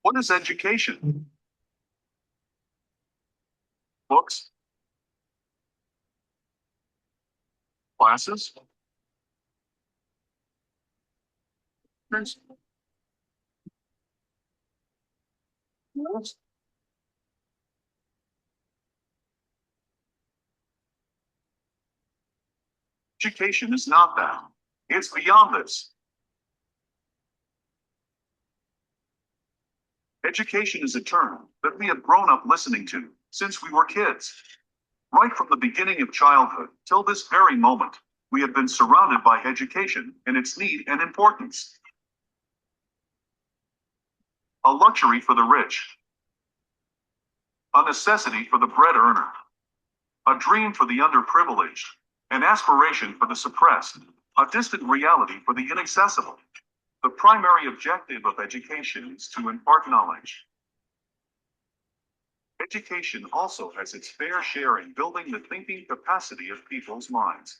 What is education? Books, classes, lectures, education is not that. It's beyond this. Education is a term that we have grown up listening to since we were kids. Right from the beginning of childhood till this very moment, we have been surrounded by education and its need and importance. A luxury for the rich, a necessity for the bread earner, a dream for the underprivileged, an aspiration for the suppressed, a distant reality for the inaccessible. The primary objective of education is to impart knowledge. Education also has its fair share in building the thinking capacity of people's minds.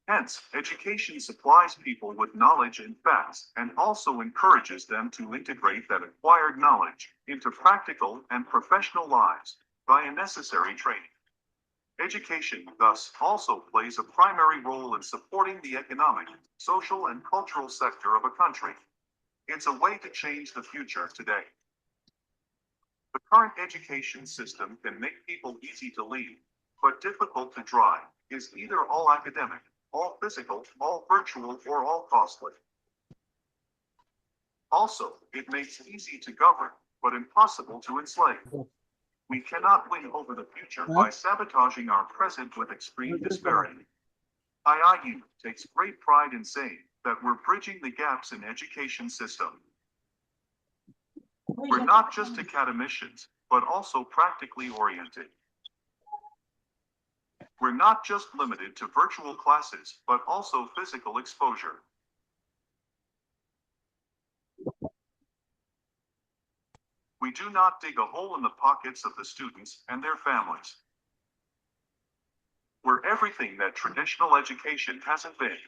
Hence, education supplies people with knowledge and facts and also encourages them to integrate that acquired knowledge into practical and professional lives via necessary training. Education, thus, also plays a primary role in supporting the economic, social, and cultural sector of a country. It's a way to change the future today. The current education system can make people easy to lead, but difficult to drive, is either all academic, all physical, all virtual, or all costly. Also, it makes easy to govern, but impossible to enslave. We cannot win over the future by sabotaging our present with extreme disparity. IIU takes great pride in saying that we're bridging the gaps in education system. We're not just academicians, but also practically oriented. We're not just limited to virtual classes, but also physical exposure. We do not dig a hole in the pockets of the students and their families. We're everything that traditional education hasn't been.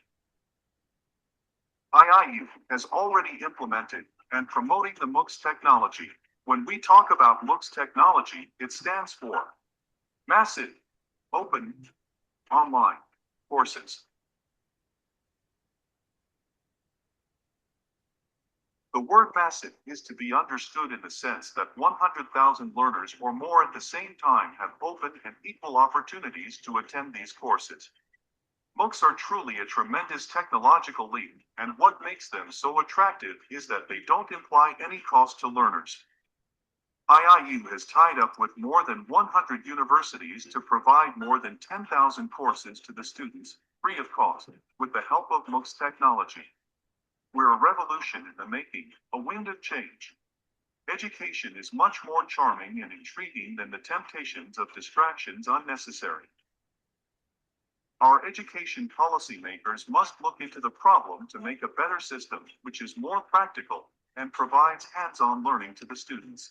IIU has already implemented and promoting the MOOCs technology. When we talk about MOOCs technology, it stands for Massive, Open, Online Courses. The word massive is to be understood in the sense that 100,000 learners or more at the same time have open and equal opportunities to attend these courses. MOOCs are truly a tremendous technological leap, and what makes them so attractive is that they don't imply any cost to learners. IIU has tied up with more than 100 universities to provide more than 10,000 courses to the students, free of cost, with the help of MOOCs technology. We're a revolution in the making, a wind of change. Education is much more charming and intriguing than the temptations of distractions unnecessary. Our education policymakers must look into the problem to make a better system which is more practical and provides hands-on learning to the students.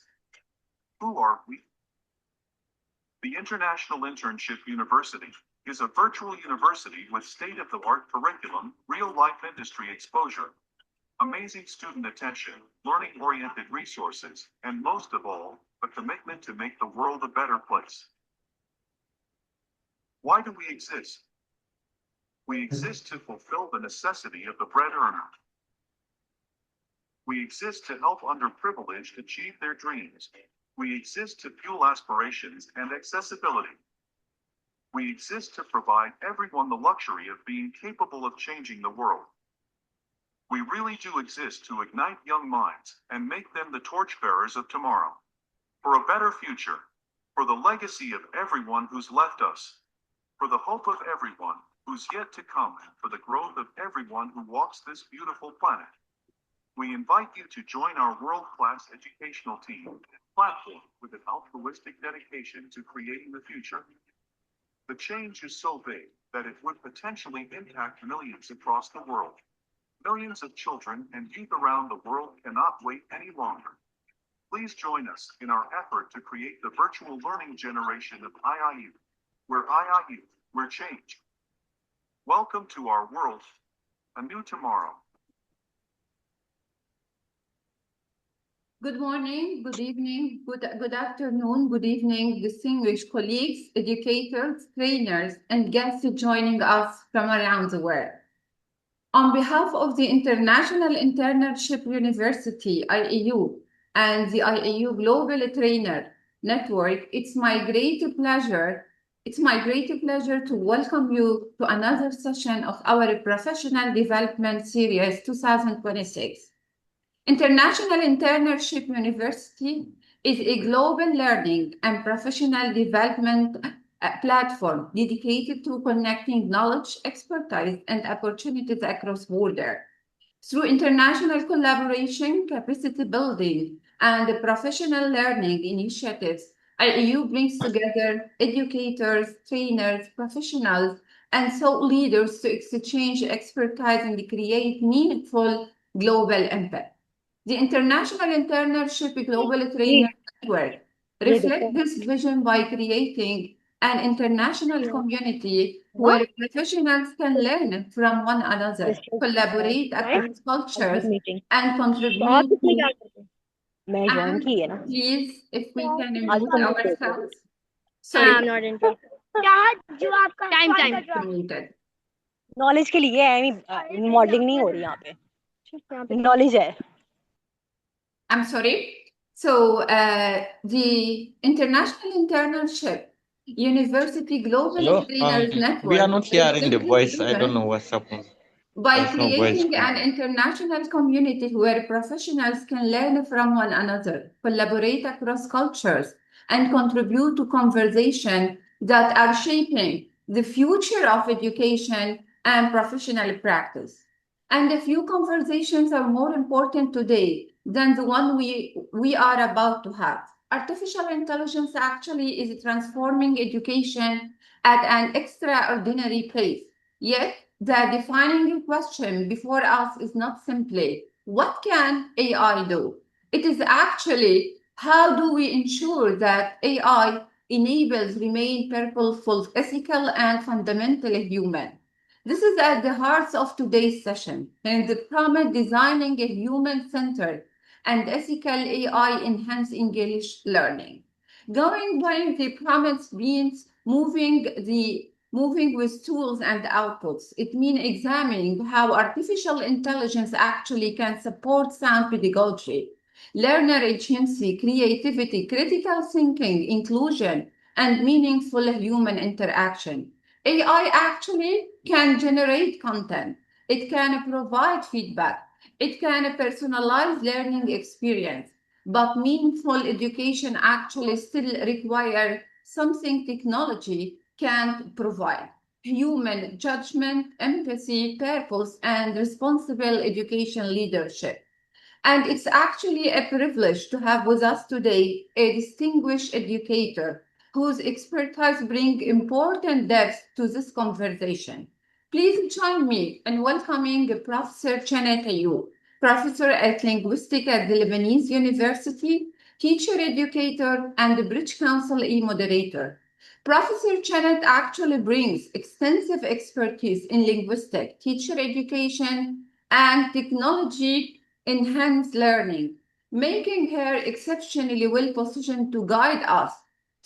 Who are we? The International Internship University is a virtual university with state-of-the-art curriculum, real-life industry exposure, amazing student attention, learning-oriented resources, and most of all, a commitment to make the world a better place. Why do we exist? We exist to fulfill the necessity of the bread earner. We exist to help underprivileged achieve their dreams. We exist to fuel aspirations and accessibility. We exist to provide everyone the luxury of being capable of changing the world. We really do exist to ignite young minds and make them the torchbearers of tomorrow. For a better future. For the legacy of everyone who's left us. For the hope of everyone who's yet to come, and for the growth of everyone who walks this beautiful planet. We invite you to join our world-class educational team and platform with an altruistic dedication to creating the future. The change is so big that it would potentially impact millions across the world. Millions of children and youth around the world cannot wait any longer. Please join us in our effort to create the virtual learning generation of IIU. We're IIU, we're change. Welcome to our world, a new tomorrow. Good morning, good evening, good afternoon, good evening, distinguished colleagues, educators, trainers, and guests joining us from around the world. On behalf of the International Internship University, IIU, and the IIU Global Trainers Network, it's my great pleasure to welcome you to another session of our Professional Development Series 2026. International Internship University is a global learning and professional development platform dedicated to connecting knowledge, expertise, and opportunities across borders. Through international collaboration, capacity building, and professional learning initiatives, IIU brings together educators, trainers, professionals, and thought leaders to exchange expertise and create meaningful global impact. The International Internship Global ये Trainers Network ये देखो reflects this vision by creating an international community हाँ where professionals can learn from one another, discuss collaborate right across cultures, public meeting and तो आप contribute इसमें क्या to. करते हैं मैं ज्वाइन And की है ना please, if we can आज mute तो मैं देती ourselves. I am Sorry, not interested जो आपका टाइम muted. नॉलेज के लिए आई मीन मॉडलिंग नहीं हो रही यहाँ पे नॉलेज है I'm sorry. So, the International Internship University Global Hello, Trainers we are Network not is hearing the simply voice. I don't driven know what's happening. by There's no voice creating an coming. international community where professionals can learn from one another, collaborate across cultures, and contribute to conversations that are shaping the future of education and professional practice. And a few conversations are more important today than the one we are about to have. Artificial intelligence actually is transforming education at an extraordinary pace. Yet, the defining question before us is not simply what can AI do? It is actually how do we ensure that AI enables remain purposeful, ethical, and fundamentally human. This is at the heart of today's session, and the promise designing a human-centered and ethical AI enhanced English learning. Going by the promise means moving with tools and outputs. It means examining how artificial intelligence actually can support sound pedagogy, learner agency, creativity, critical thinking, inclusion, and meaningful human interaction. AI actually can generate content. It can provide feedback. It can personalize learning experience. But meaningful education actually still requires something technology can't provide: human judgment, empathy, purpose, and responsible education leadership. And it's actually a privilege to have with us today a distinguished educator whose expertise brings important depth to this conversation. Please join me in welcoming Professor Chanet Ayoub, professor at Linguistics at the Lebanese University, teacher educator, and the British Council E-Moderator. Professor Chanet actually brings extensive expertise in linguistics, teacher education, and technology enhanced learning, making her exceptionally well positioned to guide us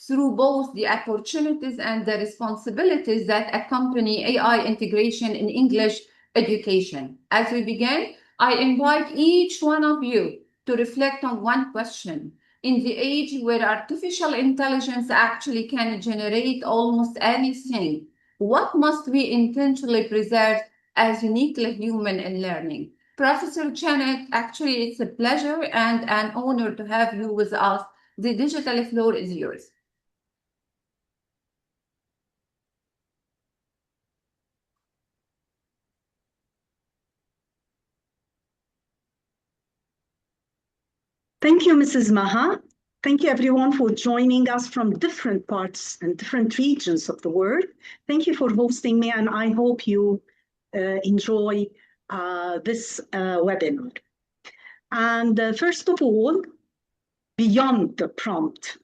through both the opportunities and the responsibilities that accompany AI integration in English education. As we begin, I invite each one of you to reflect on one question. In the age where artificial intelligence actually can generate almost anything, what must we intentionally preserve as uniquely human in learning? Professor Janet, actually, it's a pleasure and an honor to have you with us. The digital floor is yours. Thank you, Mrs. Maha. Thank you, everyone, for joining us from different parts and different regions of the world. Thank you for hosting me, and I hope you enjoy this webinar. And first of all, beyond the prompt,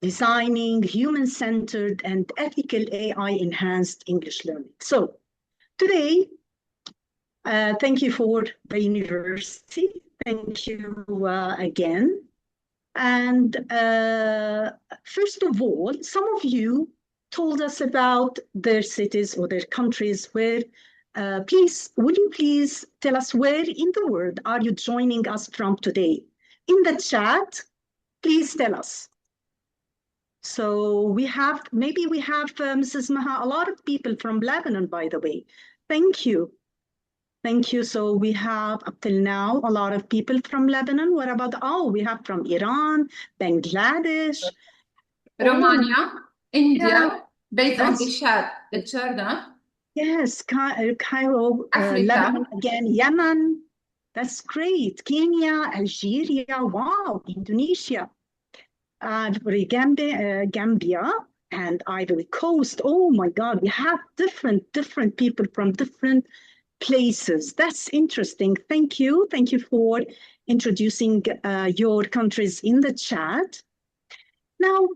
designing human-centered and ethical AI-enhanced English learning. So today, thank you for the university Thank you again. And first of all, some of you told us about their cities or their countries where, will you please tell us where in the world are you joining us from today? In the chat, please tell us. So maybe we have Mrs. Maha, a lot of people from Lebanon, by the way. Thank you. Thank you. So we have up till now a lot of people from Lebanon. What about, we have from Iran, Bangladesh, Romania, India, yeah, based on the that's chat, the chat, yes, Cairo, Africa. Lebanon again, Yemen. That's great. Kenya, Algeria, wow, Indonesia, Gambia, and Ivory Coast. Oh my God, we have different people from different places. That's interesting. Thank you. Thank you for introducing your countries in the chat. Now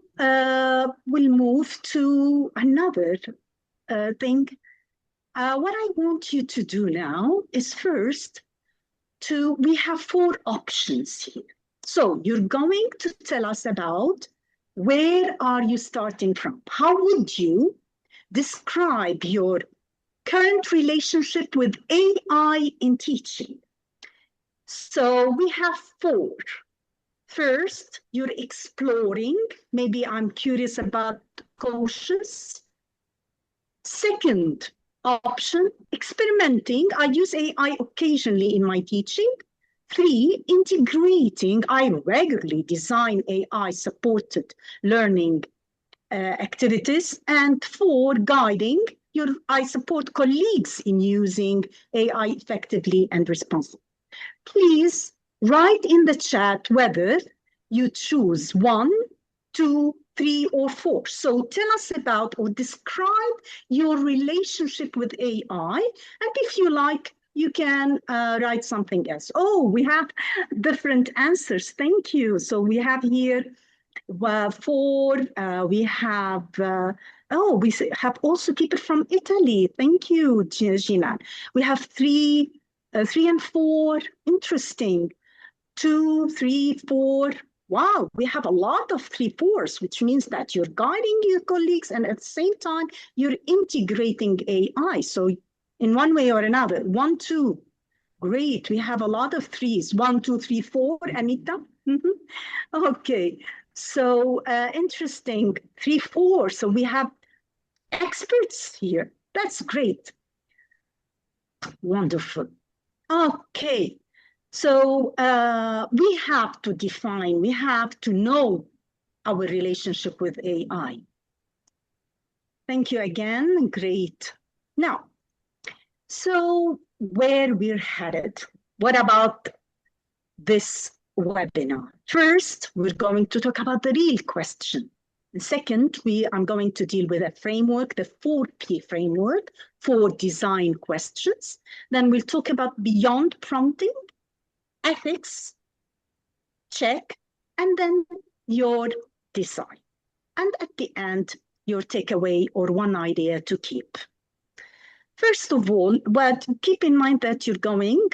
we'll move to another thing. What I want you to do now is first we have 4 options here. So you're going to tell us about where are you starting from? How would you describe your current relationship with AI in teaching? So we have 4. First, you're exploring. Maybe I'm curious about cautious. Second option, experimenting. I use AI occasionally in my teaching. 3, integrating. I regularly design AI-supported learning activities. And 4, guiding. I support colleagues in using AI effectively and responsibly. Please write in the chat whether you choose 1, 2, 3, or 4. So tell us about or describe your relationship with AI. And if you like, you can write something else. Oh, we have different answers. Thank you. So we have here 4. We have, we have also people from Italy. Thank you, Gina. We have 3 and 4. Interesting. 2, 3, 4. Wow, we have a lot of 3, 4s, which means that you're guiding your colleagues and at the same time, you're integrating AI. So in one way or another, 1, 2. Great, we have a lot of 3s. 1, 2, 3, 4. Anita? Okay, so interesting. 3, 4. So we have experts here. That's great. Wonderful. Okay. So we have to define, we have to know our relationship with AI. Thank you again, great. Now, so where we're headed, what about this webinar? First, we're going to talk about the real question. And second, I'm going to deal with a framework, the 4P framework for design questions. Then we'll talk about beyond prompting, ethics, check, and then your design. And at the end, your takeaway or one idea to keep. First of all, but keep in mind that you're going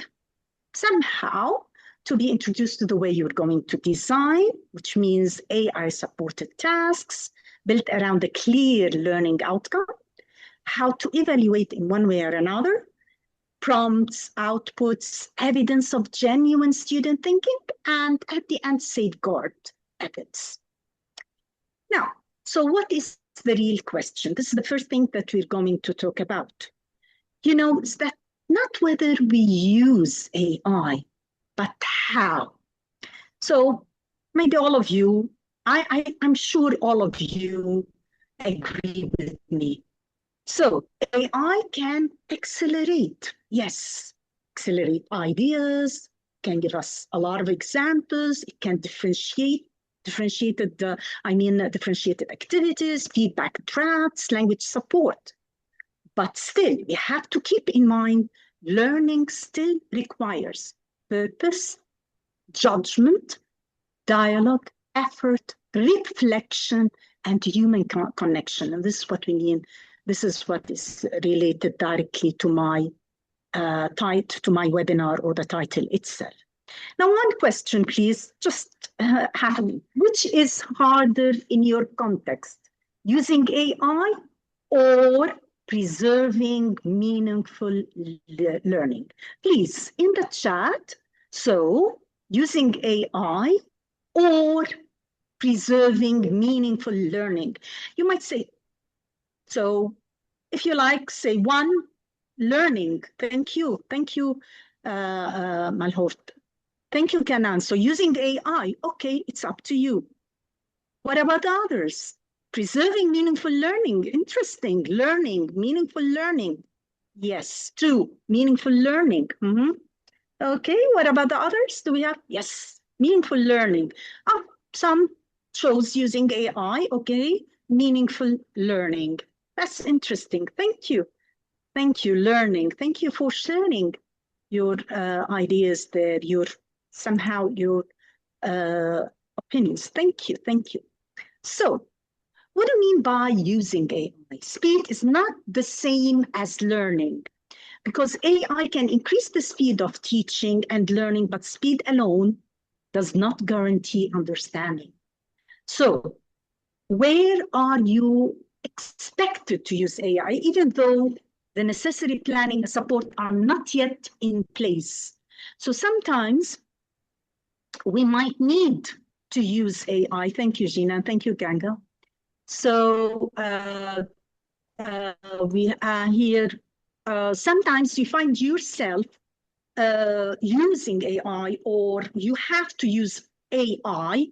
somehow to be introduced to the way you're going to design, which means AI-supported tasks built around a clear learning outcome, how to evaluate in one way or another, prompts, outputs, evidence of genuine student thinking, and at the end, safeguard ethics. Now, so what is the real question? This is the first thing that we're going to talk about. Is that not whether we use AI, but how. So maybe all of you, I'm sure all of you agree with me. So AI can accelerate, yes, accelerate ideas, can give us a lot of examples, it can differentiated activities, feedback drafts, language support. But still, we have to keep in mind, learning still requires purpose, judgment, dialogue, effort, reflection, and human connection. And this is what we mean. This is what is related directly to my webinar or the title itself. Now, one question, please, just which is harder in your context, using AI or preserving meaningful learning? Please, in the chat, so using AI or preserving meaningful learning. You might say, so if you like, say one, learning. Thank you, Malhort. Thank you, Kanan. So using AI, okay, it's up to you. What about others? Preserving meaningful learning, interesting, learning, meaningful learning. Yes, two, meaningful learning. Okay, what about the others? Do we have? Yes, meaningful learning. Oh, some chose using AI, okay, meaningful learning. That's interesting. Thank you. Thank you, learning. Thank you for sharing your ideas there, your opinions. Thank you. So, what do you mean by using AI? Speed is not the same as learning, because AI can increase the speed of teaching and learning, but speed alone does not guarantee understanding. So, where are you expected to use AI, even though the necessary planning and support are not yet in place? So sometimes we might need to use AI. Thank you, Gina. Thank you, Ganga. So we are here. Sometimes you find yourself using AI, or you have to use AI,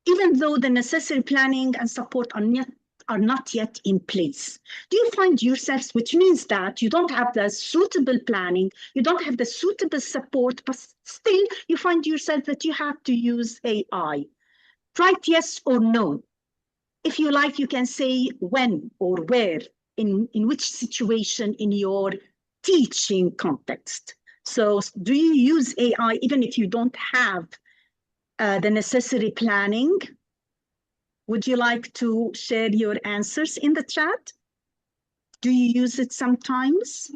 even though the necessary planning and support are not yet in place. Do you find yourselves, which means that you don't have the suitable planning, you don't have the suitable support, but still you find yourself that you have to use AI? Write yes or no. If you like, you can say when or where, in which situation in your teaching context. So do you use AI even if you don't have the necessary planning? Would you like to share your answers in the chat? Do you use it sometimes?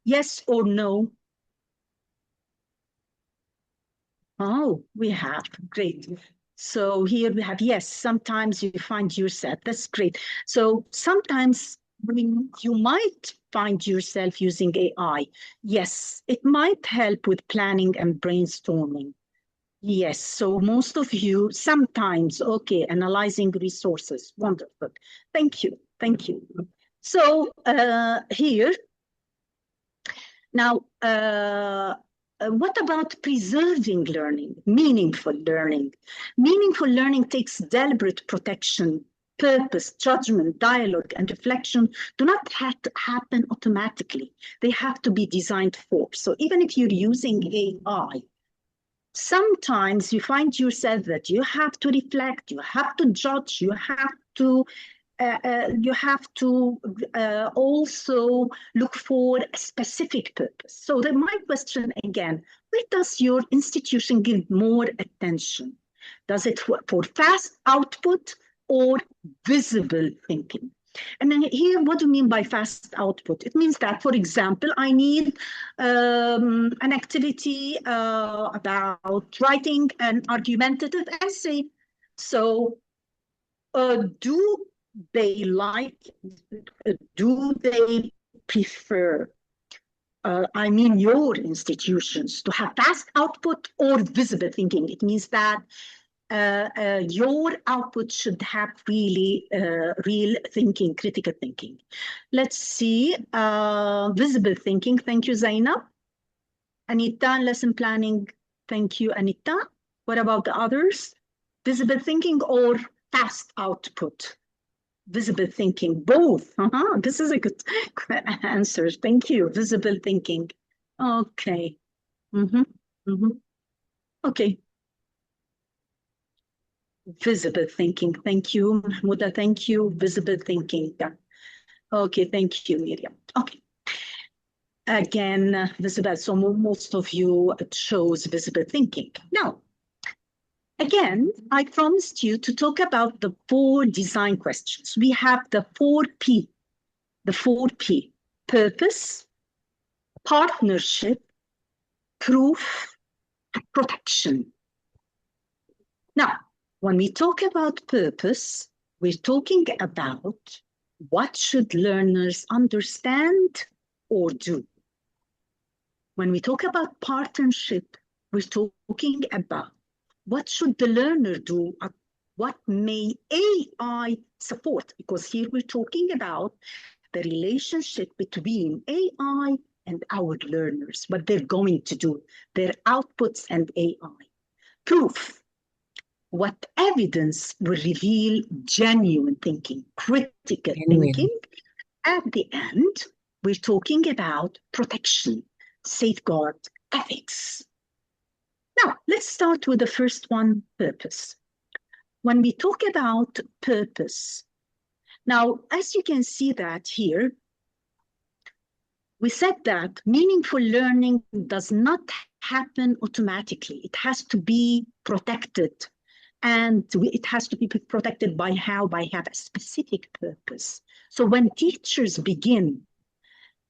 Yes or no? Oh, we have. Great. So here we have, yes, sometimes you find yourself. That's great. So sometimes you might find yourself using AI. Yes, it might help with planning and brainstorming. Yes, so most of you sometimes, okay, analyzing resources. Wonderful. Thank you. So here, now, what about preserving learning, meaningful learning? Meaningful learning takes deliberate protection. Purpose, judgment, dialogue, and reflection do not have to happen automatically. They have to be designed for. So even if you're using AI, sometimes you find yourself that you have to reflect, you have to judge, you have to also look for a specific purpose. So my question again, where does your institution give more attention? Does it for fast output or visible thinking? And then here, what do you mean by fast output? It means that, for example, I need an activity about writing an argumentative essay. So do they prefer, I mean, your institutions to have fast output or visible thinking? It means that your output should have really real thinking, critical thinking. Let's see, visible thinking. Thank you, Zainab. Anita, lesson planning. Thank you, Anita. What about the others? Visible thinking or fast output? Visible thinking, both. This is a good answer. Thank you. Visible thinking. Okay. Okay. Visible thinking. Thank you, Mahmouda. Thank you. Visible thinking. Okay. Thank you, Miriam. Okay. Again, visible. So most of you chose visible thinking. Now, again, I promised you to talk about the 4 design questions. We have the 4P. The 4P: purpose, partnership, proof, protection. Now, when we talk about purpose, we're talking about what should learners understand or do. When we talk about partnership, we're talking about what should the learner do, what may AI support, because here we're talking about the relationship between AI and our learners, what they're going to do, their outputs and AI. Proof. What evidence will reveal genuine thinking, critical thinking. At the end, we're talking about protection, safeguard, ethics. Now, let's start with the first one, purpose. When we talk about purpose, now, as you can see that here, we said that meaningful learning does not happen automatically. It has to be protected. And it has to be protected by how? By have a specific purpose. So when teachers begin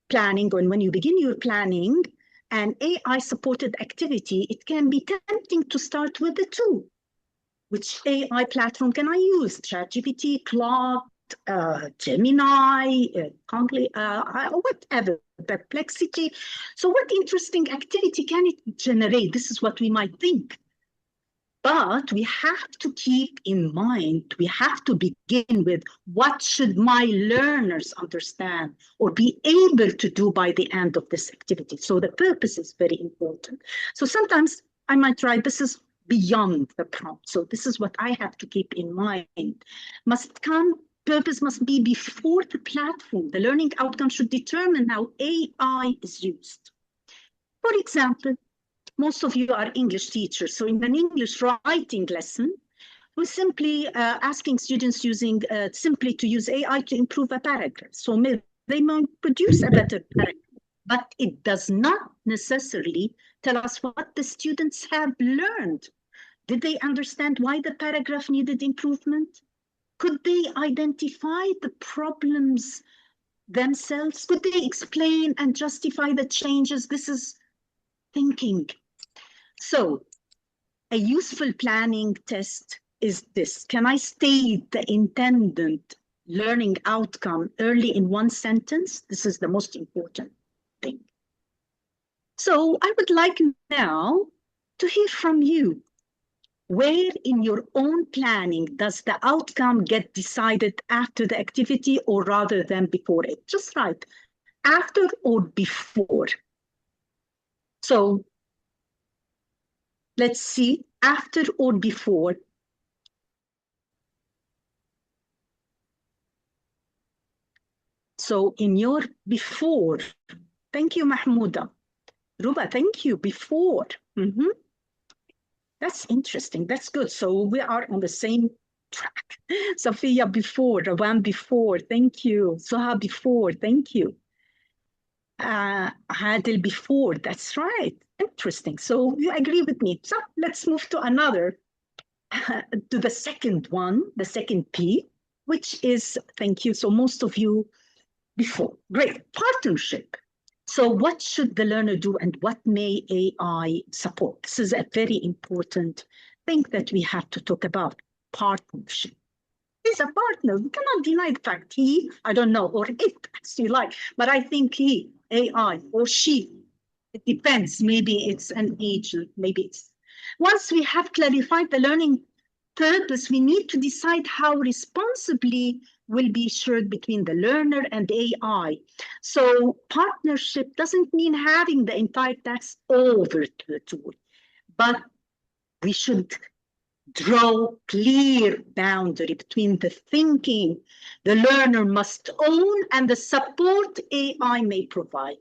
planning, or when you begin your planning, an AI-supported activity, it can be tempting to start with the tool. Which AI platform can I use? ChatGPT, Claude, Gemini, whatever, Perplexity. So what interesting activity can it generate? This is what we might think. But we have to keep in mind, we have to begin with what should my learners understand or be able to do by the end of this activity. So the purpose is very important. So sometimes I might write, this is beyond the prompt. So this is what I have to keep in mind. Purpose must be before the platform. The learning outcome should determine how AI is used. For example, most of you are English teachers. So in an English writing lesson, we're simply asking students simply to use AI to improve a paragraph. So they might produce a better paragraph, but it does not necessarily tell us what the students have learned. Did they understand why the paragraph needed improvement? Could they identify the problems themselves? Could they explain and justify the changes? This is thinking. So a useful planning test is this. Can I state the intended learning outcome early in one sentence? This is the most important thing. So I would like now to hear from you. Where in your own planning does the outcome get decided after the activity or rather than before it? Just write after or before. So let's see, after or before. So in your before, thank you, Mahmouda. Ruba, thank you, before. That's interesting, that's good. So we are on the same track. Sophia before, Rawan before, thank you. Soha before, thank you. Adil before, that's right. Interesting. So you agree with me. So let's move to another, to the second one, the second P, which is, thank you. So most of you before. Great. Partnership. So what should the learner do and what may AI support? This is a very important thing that we have to talk about. Partnership. He's a partner. We cannot deny the fact he, I don't know, or it, as you like, but I think he, AI, or she, it depends. Maybe it's an agent, maybe it's. Once we have clarified the learning purpose, we need to decide how responsibly will be shared between the learner and AI. So partnership doesn't mean having the entire task over to the tool, but we should draw clear boundary between the thinking the learner must own and the support AI may provide.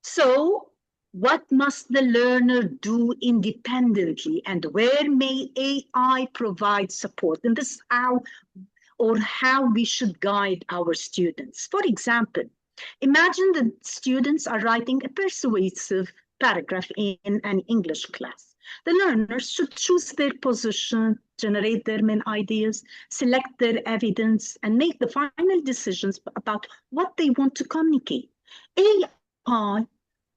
So what must the learner do independently and where may AI provide support? And this is how we should guide our students. For example, imagine the students are writing a persuasive paragraph in an English class. The learners should choose their position, generate their main ideas, select their evidence, and make the final decisions about what they want to communicate. AI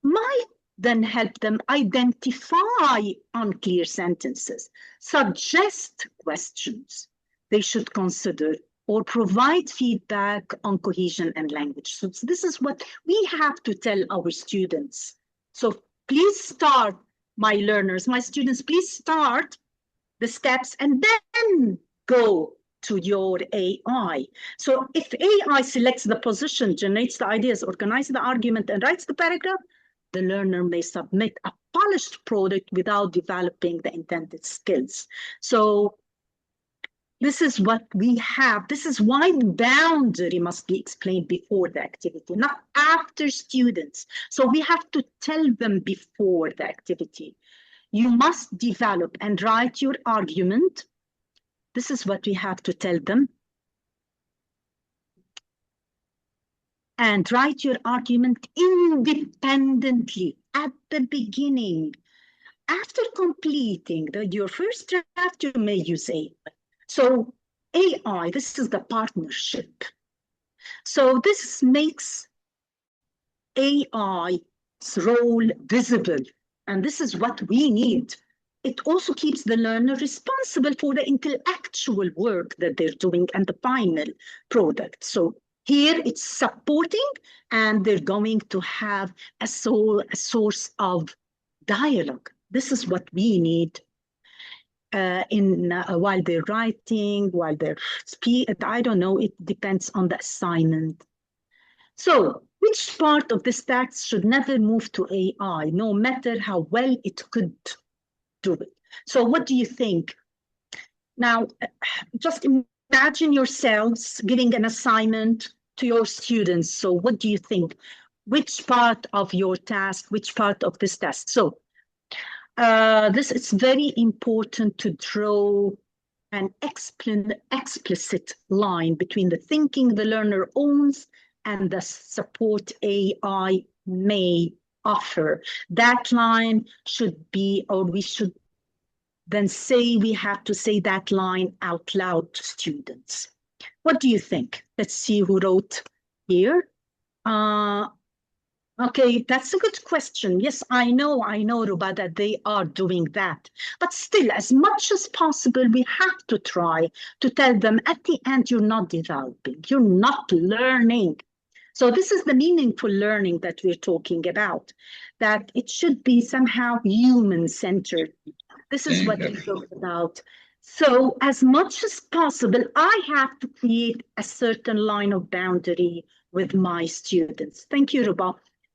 might then help them identify unclear sentences, suggest questions they should consider, or provide feedback on cohesion and language. So this is what we have to tell our students. So please start, my learners, my students, please start the steps and then go to your AI. So if AI selects the position, generates the ideas, organizes the argument, and writes the paragraph, the learner may submit a polished product without developing the intended skills. So this is what we have. This is why the boundary must be explained before the activity, not after students. So we have to tell them before the activity. You must develop and write your argument. This is what we have to tell them. And write your argument independently at the beginning. After completing your first draft, you may use AI. So AI, this is the partnership. So this makes AI's role visible. And this is what we need. It also keeps the learner responsible for the intellectual work that they're doing and the final product. So here it's supporting, and they're going to have a source of dialogue. This is what we need while they're writing, while they're speaking. I don't know, it depends on the assignment. So which part of this task should never move to AI, no matter how well it could do it? So what do you think? Now, just imagine yourselves giving an assignment to your students. So what do you think? Which part of your task, which part of this task? So this is very important to draw an explicit line between the thinking the learner owns and the support AI may offer. That line should be, or we should then say, we have to say that line out loud to students. What do you think? Let's see who wrote here. Okay, that's a good question. Yes, I know, Ruba, that they are doing that. But still, as much as possible, we have to try to tell them at the end, you're not developing, you're not learning. So this is the meaningful learning that we're talking about, that it should be somehow human-centered. This is what we talk about. So as much as possible, I have to create a certain line of boundary with my students. Thank you, Ruba,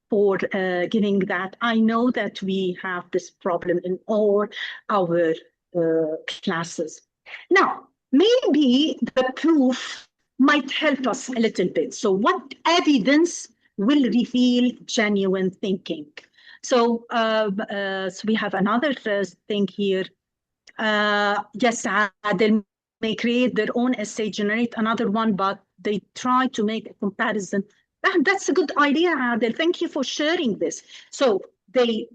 for giving that. I know that we have this problem in all our classes. Now, maybe the proof might help us a little bit. So what evidence will reveal genuine thinking? So, so we have another thing here. Yes, they may create their own essay, generate another one, but they try to make a comparison. That's a good idea, Adel. Thank you for sharing this. So they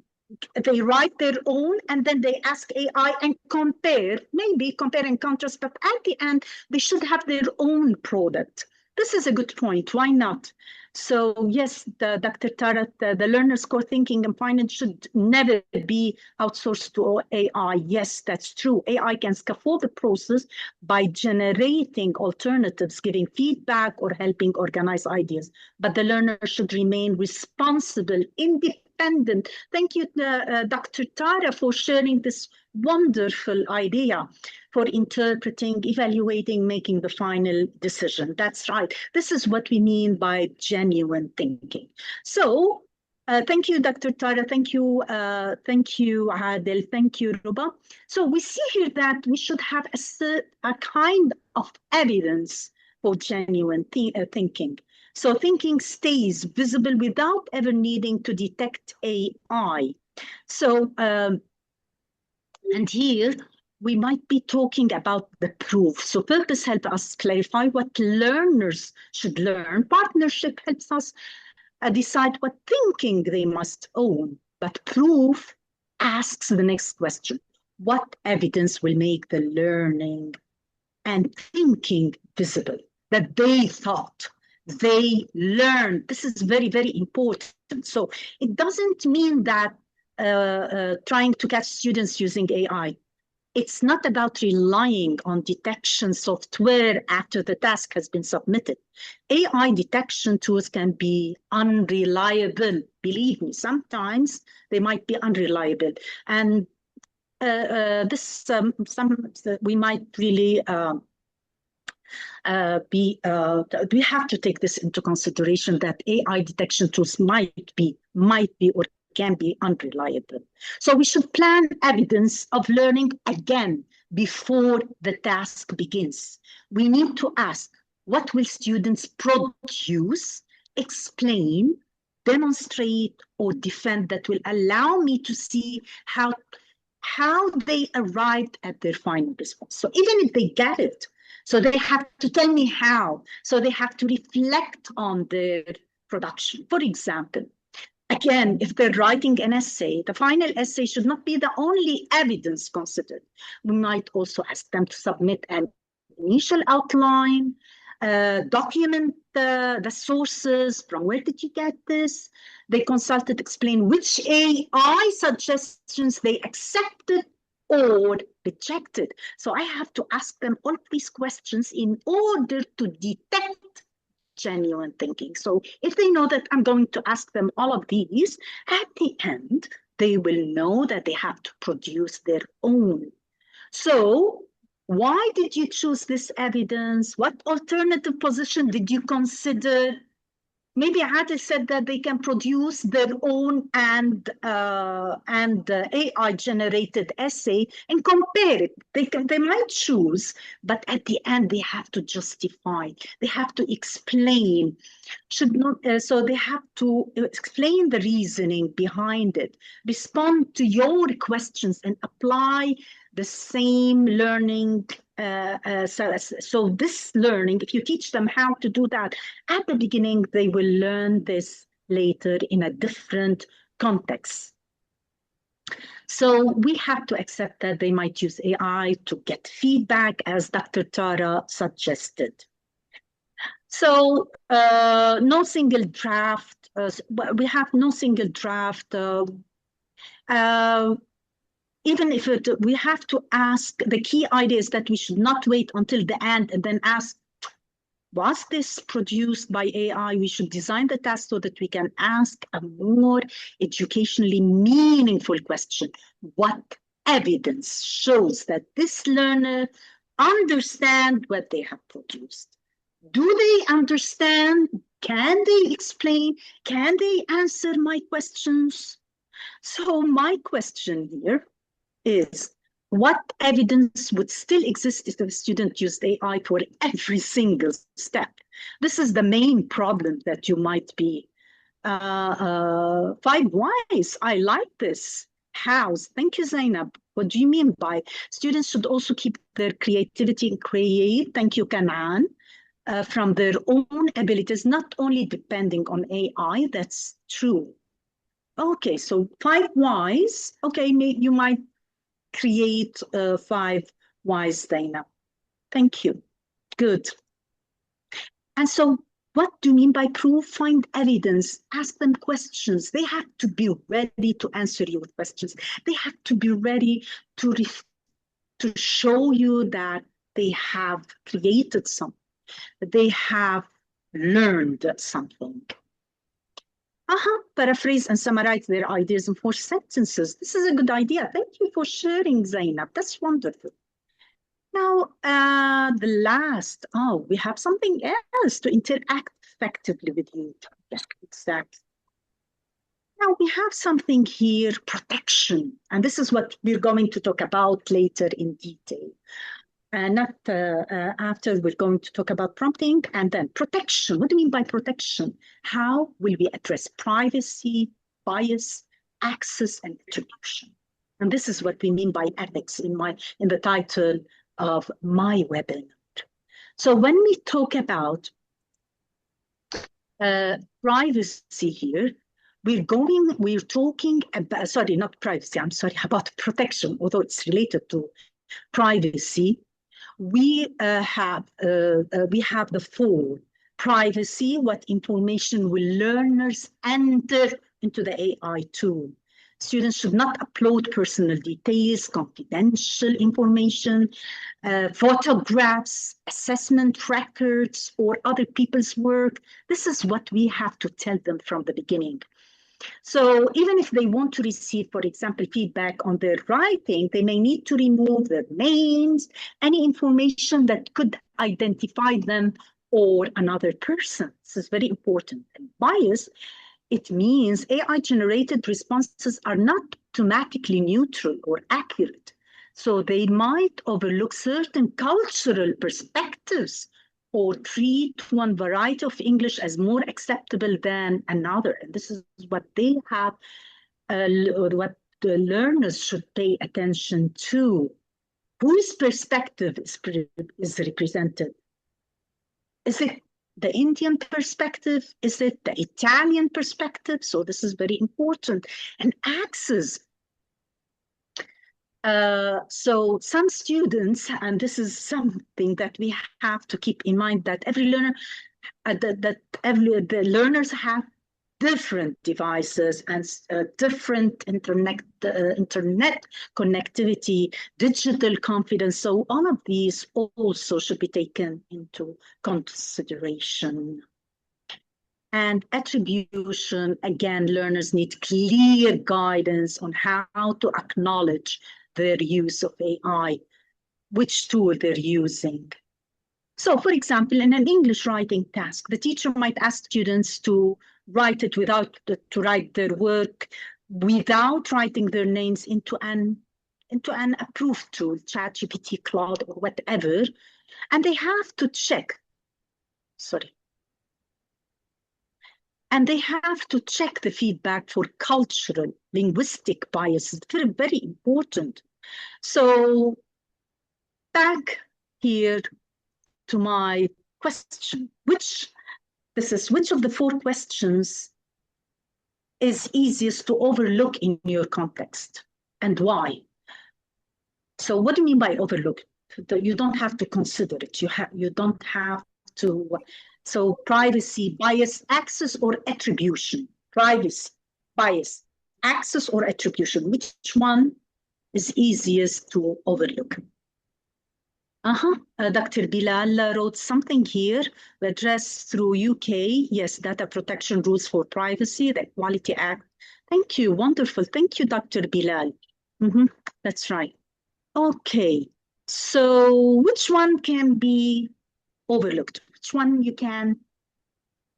write their own, and then they ask AI and compare, maybe compare and contrast, but at the end, they should have their own product. This is a good point. Why not? So yes, Dr. Tarat, the learner's core thinking and finance should never be outsourced to AI. Yes, that's true. AI can scaffold the process by generating alternatives, giving feedback, or helping organize ideas. But the learner should remain responsible, independent. Thank you, Dr. Tara, for sharing this wonderful idea for interpreting, evaluating, making the final decision. That's right. This is what we mean by genuine thinking. So thank you, Dr. Tara. Thank you, Adel. Thank you, Ruba. So we see here that we should have a kind of evidence for genuine thinking. So thinking stays visible without ever needing to detect AI. So, and here, we might be talking about the proof. So purpose helps us clarify what learners should learn. Partnership helps us decide what thinking they must own. But proof asks the next question. What evidence will make the learning and thinking visible? That they thought, they learned. This is very, very important. So it doesn't mean that trying to catch students using AI. It's not about relying on detection software after the task has been submitted. AI detection tools can be unreliable. Believe me, sometimes they might be unreliable. And we might really we have to take this into consideration, that AI detection tools might be or can be unreliable. So we should plan evidence of learning again before the task begins. We need to ask, what will students produce, explain, demonstrate, or defend that will allow me to see how they arrived at their final response. So even if they get it, so they have to tell me how. So they have to reflect on their production. For example, again, if they're writing an essay, the final essay should not be the only evidence considered. We might also ask them to submit an initial outline, document the sources, from where did you get this? They consulted, explain which AI suggestions they accepted or rejected. So I have to ask them all of these questions in order to detect genuine thinking. So if they know that I'm going to ask them all of these, at the end, they will know that they have to produce their own. So why did you choose this evidence? What alternative position did you consider? Maybe Adil said that they can produce their own and AI-generated essay and compare it. They might choose, but at the end they have to justify. They have to explain. So they have to explain the reasoning behind it, respond to your questions, and apply the same learning. So this learning, if you teach them how to do that at the beginning, they will learn this later in a different context. So we have to accept that they might use AI to get feedback, as Dr. Tara suggested. So no single draft, we have no single draft. Even if we have to ask, the key idea is that we should not wait until the end and then ask, was this produced by AI? We should design the task so that we can ask a more educationally meaningful question. What evidence shows that this learner understands what they have produced? Do they understand? Can they explain? Can they answer my questions? So my question here is, what evidence would still exist if the student used AI for every single step? This is the main problem that you might be. 5 whys, I like this. Hows, thank you, Zainab. What do you mean by students should also keep their creativity and create, thank you, Kanaan, from their own abilities, not only depending on AI, that's true. Okay, so 5 whys, okay, you might create 5 whys, Zainab. Thank you. Good. And so what do you mean by proof? Find evidence, ask them questions. They have to be ready to answer you with questions. They have to be ready to show you that they have created something, that they have learned something. Paraphrase and summarize their ideas in 4 sentences. This is a good idea. Thank you for sharing, Zainab. That's wonderful. Now, the last, we have something else to interact effectively with you. Yes, exactly. Now we have something here, protection. And this is what we're going to talk about later in detail. After we're going to talk about prompting, and then protection. What do you mean by protection? How will we address privacy, bias, access, and attribution? And this is what we mean by ethics in the title of my webinar. So when we talk about privacy here, we're talking about, sorry, not privacy, I'm sorry, about protection, although it's related to privacy. We have the 4. Privacy, what information will learners enter into the AI tool? Students should not upload personal details, confidential information, photographs, assessment records, or other people's work. This is what we have to tell them from the beginning. So even if they want to receive, for example, feedback on their writing, they may need to remove their names, any information that could identify them or another person. This is very important. And bias, it means AI-generated responses are not automatically neutral or accurate. So they might overlook certain cultural perspectives or treat one variety of English as more acceptable than another. And this is what they have, what the learners should pay attention to. Whose perspective is represented? Is it the Indian perspective? Is it the Italian perspective? So this is very important. And access. So some students, and this is something that we have to keep in mind, that every learner, the learners have different devices and different internet connectivity, digital confidence. So all of these also should be taken into consideration. And attribution, again, learners need clear guidance on how to acknowledge their use of AI, which tool they're using. So, for example, in an English writing task, the teacher might ask students to write it to write their work without writing their names into an approved tool, ChatGPT, Claude, or whatever, and they have to check. And they have to check the feedback for cultural, linguistic biases. Very, very important. So back here to my question, which of the 4 questions is easiest to overlook in your context and why? So what do you mean by overlook? You don't have to consider it. You don't have to. So privacy, bias, access, or attribution. Privacy, bias, access, or attribution. Which one is easiest to overlook? Dr. Bilal wrote something here. The address through UK. Yes, data protection rules for privacy, the Equality Act. Thank you. Wonderful. Thank you, Dr. Bilal. That's right. Okay. So which one can be overlooked? Which one you can,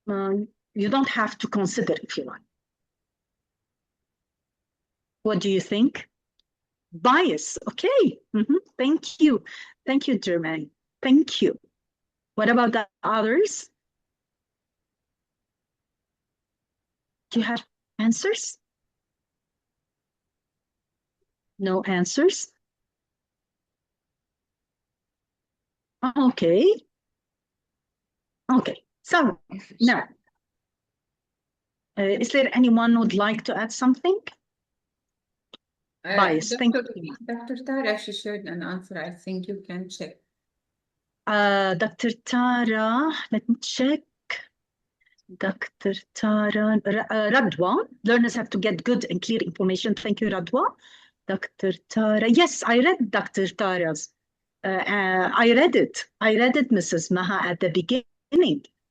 you don't have to consider if you like. What do you think? Bias, okay. Thank you. Thank you, Jermaine. Thank you. What about the others? Do you have answers? No answers? Okay. Okay, so now, is there anyone who would like to add something? Bias, thank you. Dr. Tara, she shared an answer. I think you can check. Dr. Tara, let me check. Dr. Tara, Radwa, learners have to get good and clear information. Thank you, Radwa. Dr. Tara, yes, I read Dr. Tara's. I read it, Mrs. Maha, at the beginning.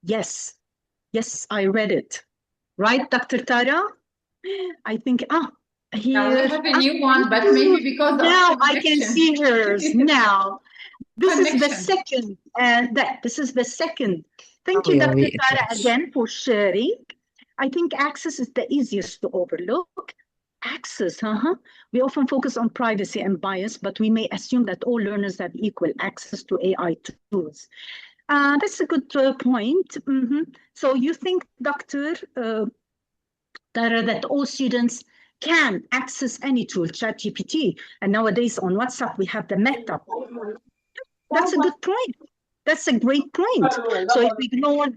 Yes, I read it. Right, Dr. Tara? I think, here. We have a new one, but maybe because now I can see hers. Now, this is the second, this is the second. Thank you, Dr. Tara, again for sharing. I think access is the easiest to overlook. Access, we often focus on privacy and bias, but we may assume that all learners have equal access to AI tools. That's a good point. So you think, Dr. Tara, that all students can access any tool, ChatGPT, and nowadays on WhatsApp we have the Meta. That's a good point. That's a great point. So if we ignore,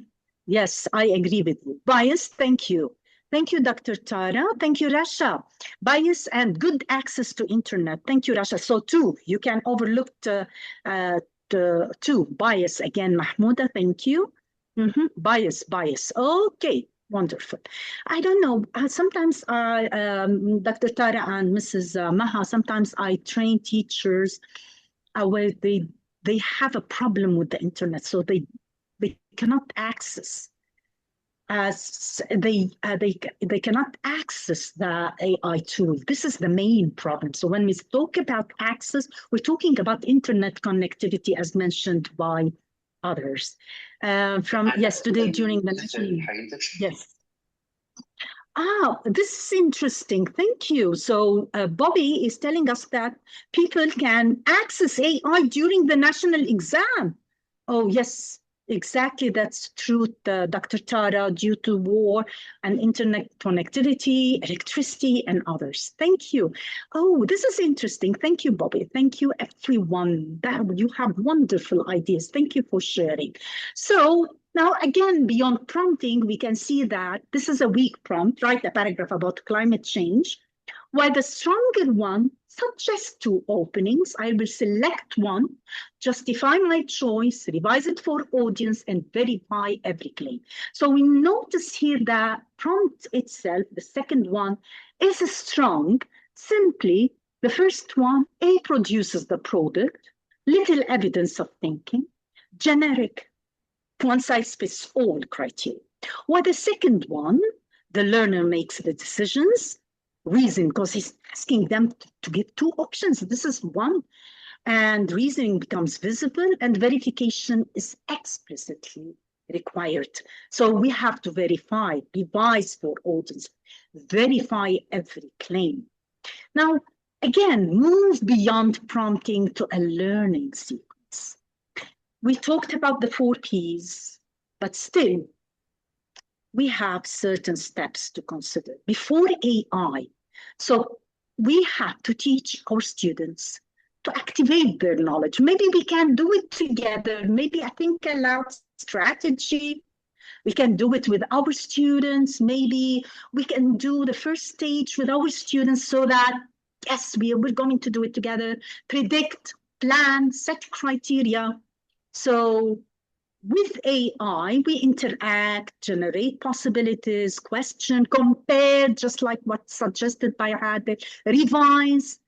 yes, I agree with you. Bias, thank you. Thank you, Dr. Tara. Thank you, Rasha. Bias and good access to internet. Thank you, Rasha. So 2, you can overlook the 2. Bias again, Mahmouda, thank you. Bias. Okay. Wonderful. I don't know. Sometimes Dr. Tara and Mrs. Maha, sometimes I train teachers where they have a problem with the internet, so they cannot access. They cannot access the AI tool. This is the main problem. So when we talk about access, we're talking about internet connectivity, as mentioned by others. From yesterday during the national. Yes. This is interesting. Thank you. So Bobby is telling us that people can access AI during the national exam. Oh, yes, exactly. That's true, Dr. Tara, due to war and internet connectivity, electricity, and others. Thank you. Oh, this is interesting. Thank you, Bobby. Thank you, everyone. You have wonderful ideas. Thank you for sharing. So now, again, beyond prompting, we can see that this is a weak prompt, write a paragraph about climate change, while the stronger one suggests two openings. I will select one, justify my choice, revise it for audience, and verify every claim. So we notice here that prompt itself, the second one, is strong. Simply, the first one, A, produces the product, little evidence of thinking, generic, one-size-fits-all criteria. While the second one, the learner makes the decisions, reason, because he's asking them to give two options. This is one, and reasoning becomes visible, and verification is explicitly required. So we have to verify, revise for audience, verify every claim. Now, again, move beyond prompting to a learning sequence. We talked about the 4 Ps, but still, we have certain steps to consider before AI. So we have to teach our students to activate their knowledge. Maybe we can do it together. Maybe I think aloud strategy. We can do it with our students. Maybe we can do the first stage with our students so that, yes, we're going to do it together. Predict, plan, set criteria. So with AI, we interact, generate possibilities, question, compare, just like what's suggested by Shhadeh, revise.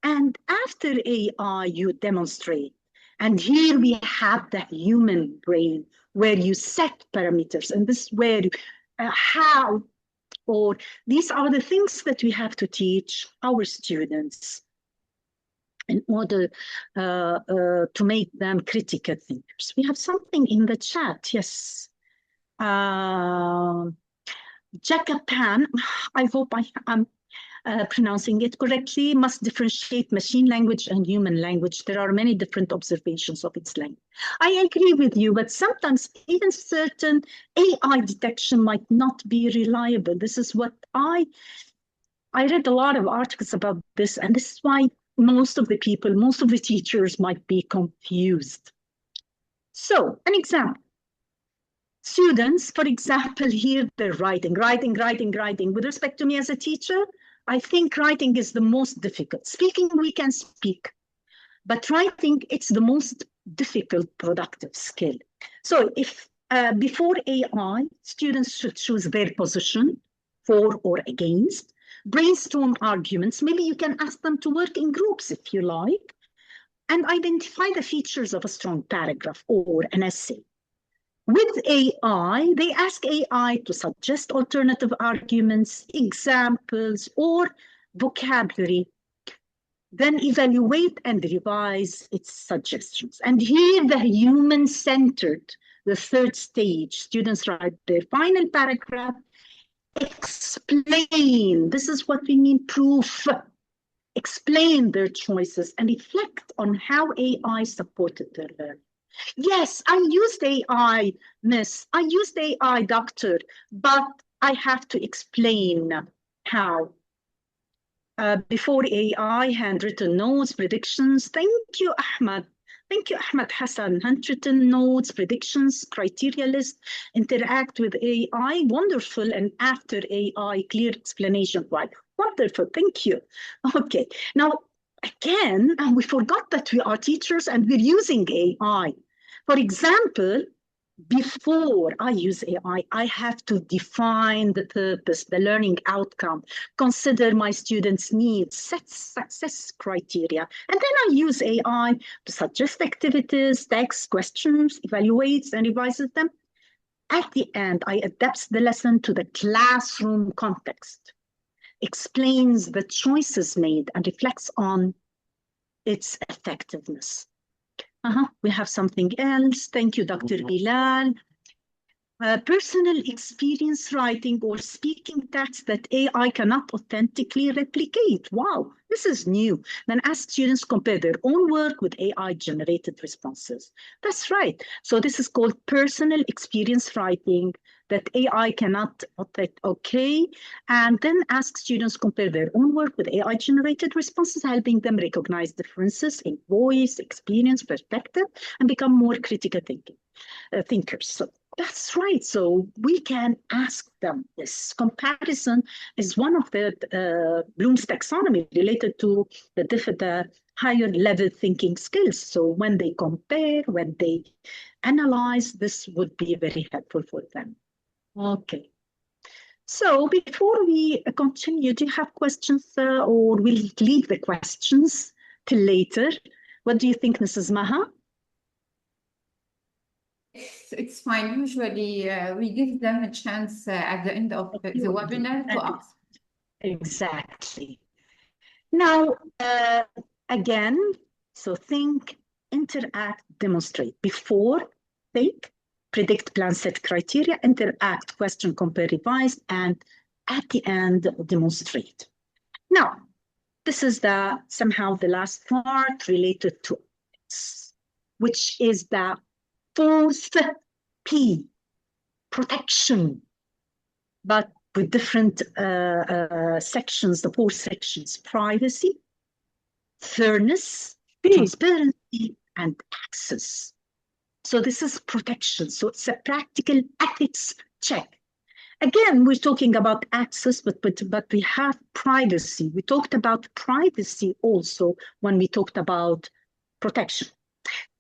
And after AI, you demonstrate. And here we have the human brain where you set parameters. And this is where how, or these are the things that we have to teach our students in order to make them critical thinkers. We have something in the chat, yes. Jacopan, I hope I am pronouncing it correctly, must differentiate machine language and human language. There are many different observations of its language. I agree with you, but sometimes even certain AI detection might not be reliable. This is what I read a lot of articles about this, and this is why most of the people, most of the teachers might be confused. So, an example. Students, for example, here they're writing. With respect to me as a teacher, I think writing is the most difficult. Speaking, we can speak, but writing, it's the most difficult productive skill. So if before AI, students should choose their position, for or against, brainstorm arguments. Maybe you can ask them to work in groups if you like, and identify the features of a strong paragraph or an essay. With AI, they ask AI to suggest alternative arguments, examples, or vocabulary, then evaluate and revise its suggestions. And here the human-centered, the third stage, students write their final paragraph, explain, this is what we mean, proof, explain their choices and reflect on how AI supported their learning. Yes, I used AI, miss, I used AI, doctor, but I have to explain how. Before AI, handwritten notes, predictions. Thank you, Ahmed. Thank you, Ahmed Hassan. Handwritten notes, predictions, criteria list, interact with AI. Wonderful. And after AI, clear explanation. Right. Wonderful. Thank you. Okay. Now, again, we forgot that we are teachers and we're using AI. For example, before I use AI, I have to define the purpose, the learning outcome, consider my students' needs, set success criteria, and then I use AI to suggest activities, text, questions, evaluates, and revises them. At the end, I adapt the lesson to the classroom context, explains the choices made, and reflects on its effectiveness. We have something else. Thank you, Dr. Bilal. Personal experience writing or speaking text that AI cannot authentically replicate. Wow, this is new. Then ask students compare their own work with AI-generated responses. That's right. So this is called personal experience writing that AI cannot authenticate. Okay. And then ask students compare their own work with AI-generated responses, helping them recognize differences in voice, experience, perspective, and become more critical thinkers. So that's right. So we can ask them this. Comparison is one of the Bloom's taxonomy related to the higher level thinking skills. So when they compare, when they analyze, this would be very helpful for them. Okay. So before we continue, do you have questions or we'll leave the questions till later? What do you think, Mrs. Maha? It's fine. Usually, we give them a chance at the end of the webinar to ask. Exactly. Now, again, so think, interact, demonstrate. Before, think, predict, plan, set criteria, interact, question, compare, revise, and at the end, demonstrate. Now, this is somehow the last part related to X, which is the fourth P, protection, but with different sections, the 4 sections: privacy, fairness, transparency, and access. So this is protection. So it's a practical ethics check. Again, we're talking about access, but we have privacy. We talked about privacy also when we talked about protection.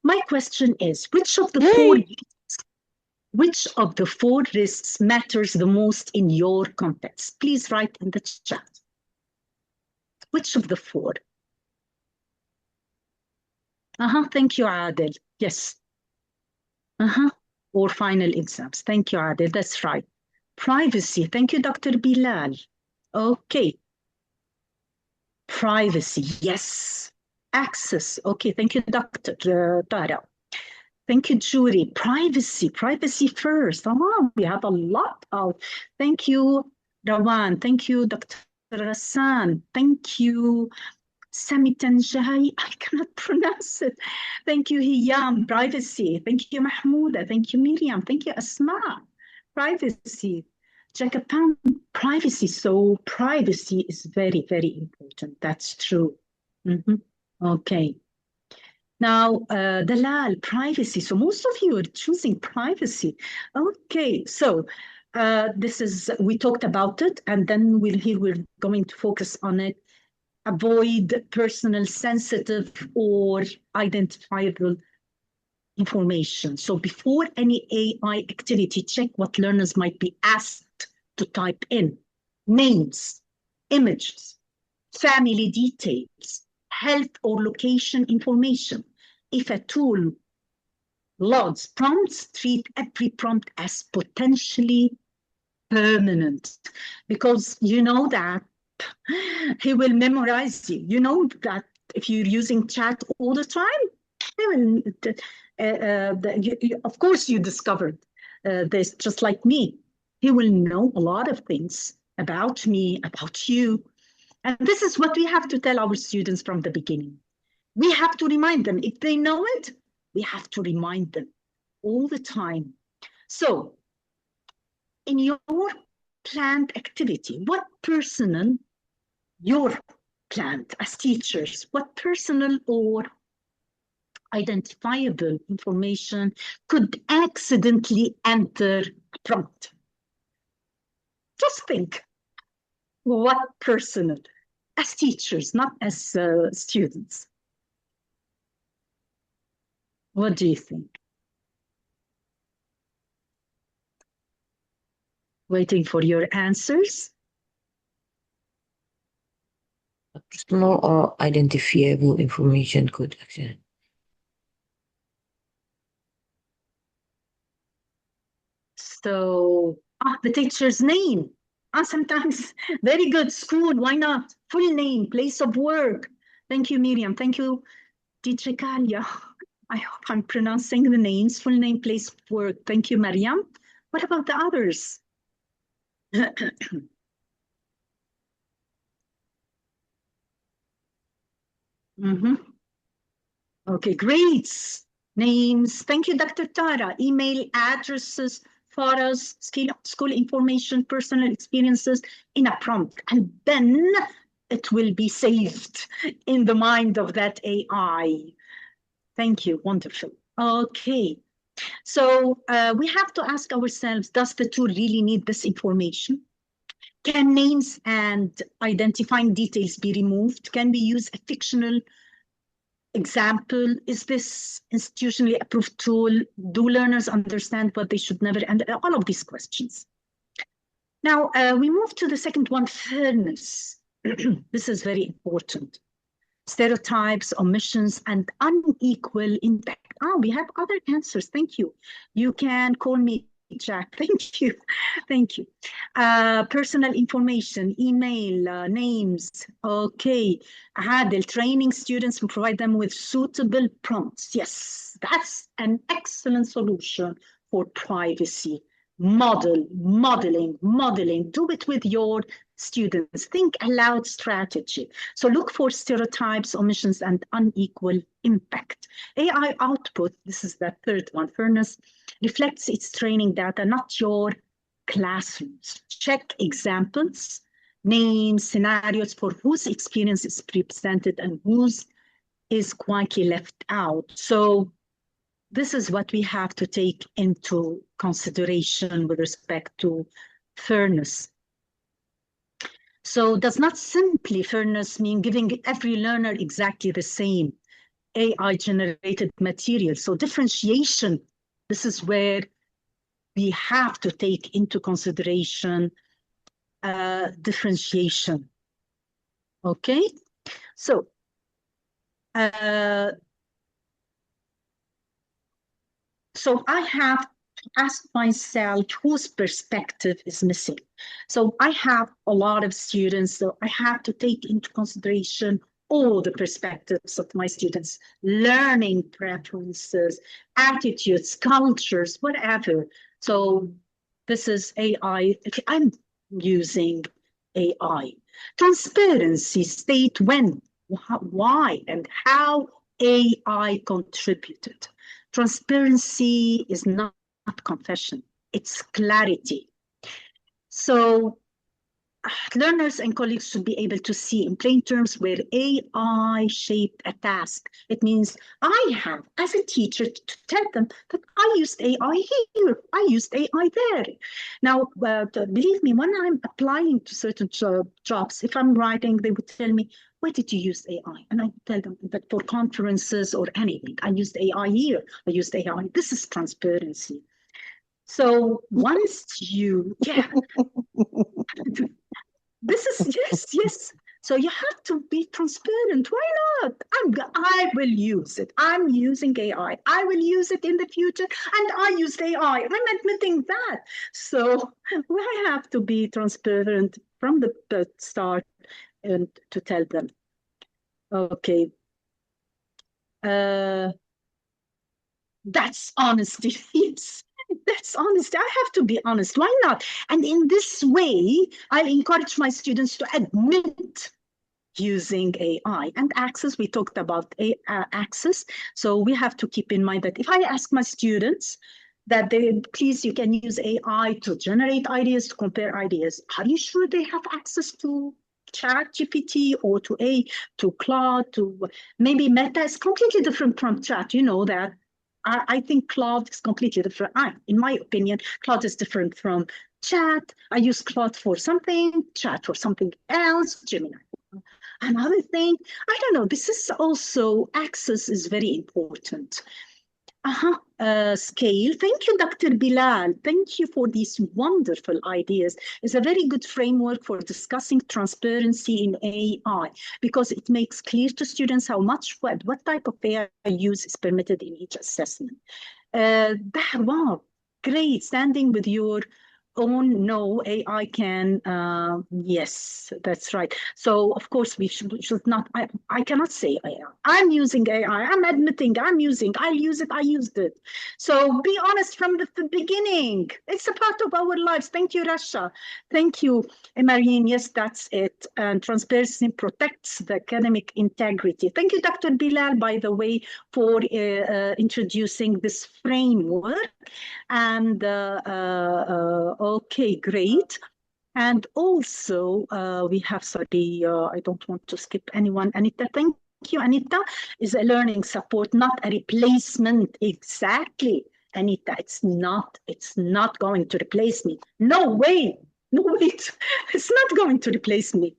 My question is, which of the 4 risks matters the most in your context? Please write in the chat. Which of the 4? Thank you, Adel. Yes. Or final exams. Thank you, Adel. That's right. Privacy. Thank you, Dr. Bilal. Okay. Privacy. Yes. Access. Okay. Thank you, Dr. Tara. Thank you, Judy. Privacy. Privacy first. We have a lot out. Thank you, Rawan. Thank you, Dr. Rassan. Thank you, Sami Tanjai. I cannot pronounce it. Thank you, Hiyam. Privacy. Thank you, Mahmouda. Thank you, Miriam. Thank you, Asma. Privacy. Jagapan. Privacy. So privacy is very, very important. That's true. Okay. Now, Dalal, privacy. So most of you are choosing privacy. Okay, so we talked about it, and then we're going to focus on it. Avoid personal, sensitive, or identifiable information. So before any AI activity, check what learners might be asked to type in: names, images, family details, health or location information. If a tool loads prompts, treat every prompt as potentially permanent, because you know that he will memorize you. You know that if you're using chat all the time, he will, of course you discovered this, just like me. He will know a lot of things about me, about you. And this is what we have to tell our students from the beginning. We have to remind them. If they know it, we have to remind them all the time. So in your planned activity, what personal, your planned as teachers, what personal or identifiable information could accidentally enter a prompt? Just think, what personal, as teachers, not as students. What do you think? Waiting for your answers. Personal or identifiable information could actually. So, the teacher's name. Sometimes very good. School, why not? Full name, place of work. Thank you, Miriam. Thank you, teacher Kalia. I hope I'm pronouncing the names. Full name, place of work. Thank you, Mariam. What about the others? Okay, grades, names. Thank you, Dr. Tara. Email addresses, photos, school information, personal experiences in a prompt. And then it will be saved in the mind of that AI. Thank you, wonderful. Okay, so we have to ask ourselves, does the tool really need this information? Can names and identifying details be removed? Can we use a fictional example? Is this institutionally approved tool? Do learners understand what they should never, and all of these questions. Now, we move to the second one, fairness. This is very important. Stereotypes, omissions, and unequal impact. We have other answers. Thank you. You can call me Jack. Thank you. Thank you. Personal information, email, names. Okay. Adel, training students and provide them with suitable prompts. Yes, that's an excellent solution for privacy. Modeling. Do it with your students. Think aloud strategy. So look for stereotypes, omissions, and unequal impact. AI output, this is the third one, fairness, reflects its training data, not your classrooms. Check examples, names, scenarios for whose experience is presented and whose is quietly left out. So this is what we have to take into consideration with respect to fairness. So does not simply fairness mean giving every learner exactly the same AI-generated material. So differentiation, this is where we have to take into consideration differentiation. Okay, so I have to ask myself whose perspective is missing. So I have a lot of students, so I have to take into consideration all the perspectives of my students, learning preferences, attitudes, cultures, whatever. So this is AI. I'm using AI. Transparency, state when, why, and how AI contributed. Transparency is not confession, it's clarity. So learners and colleagues should be able to see in plain terms where AI shaped a task. It means I have, as a teacher, to tell them that I used AI here, I used AI there. Now, believe me, when I'm applying to certain jobs, if I'm writing, they would tell me, where did you use AI? And I tell them that for conferences or anything, I used AI here, I used AI. This is transparency. So once you, yeah. This is, yes. So you have to be transparent. Why not? I will use it. I'm using AI. I will use it in the future. And I used AI. I'm admitting that. So we have to be transparent from the start and to tell them. Okay. That's honesty. Yes. That's honesty. I have to be honest. Why not? And in this way, I'll encourage my students to admit using AI and access. We talked about access. So we have to keep in mind that if I ask my students that please, you can use AI to generate ideas, to compare ideas, are you sure they have access to ChatGPT or to Claude, to maybe Meta? Is completely different from Chat. You know that. I think Claude is completely different. In my opinion, Claude is different from Chat. I use Claude for something, Chat for something else, Gemini. Another thing, I don't know, this is also, access is very important. scale. Thank you, Dr. Bilal. Thank you for these wonderful ideas. It's a very good framework for discussing transparency in AI because it makes clear to students how much, what type of AI use is permitted in each assessment. Wow, great. Standing with your own no, AI can, yes, that's right. So of course we should not, I cannot say AI. I'm using AI, I'm admitting I'll use it, I used it. So be honest from the beginning. It's a part of our lives. Thank you, Rasha. Thank you, Marine. Yes, that's it. And transparency protects the academic integrity. Thank you, Dr. Bilal, by the way, for introducing this framework. And okay, great. And also we have, sorry, I don't want to skip anyone. Anita, thank you, Anita. Is a learning support, not a replacement. Exactly, Anita. It's not going to replace me. No way. No, wait. It's not going to replace me.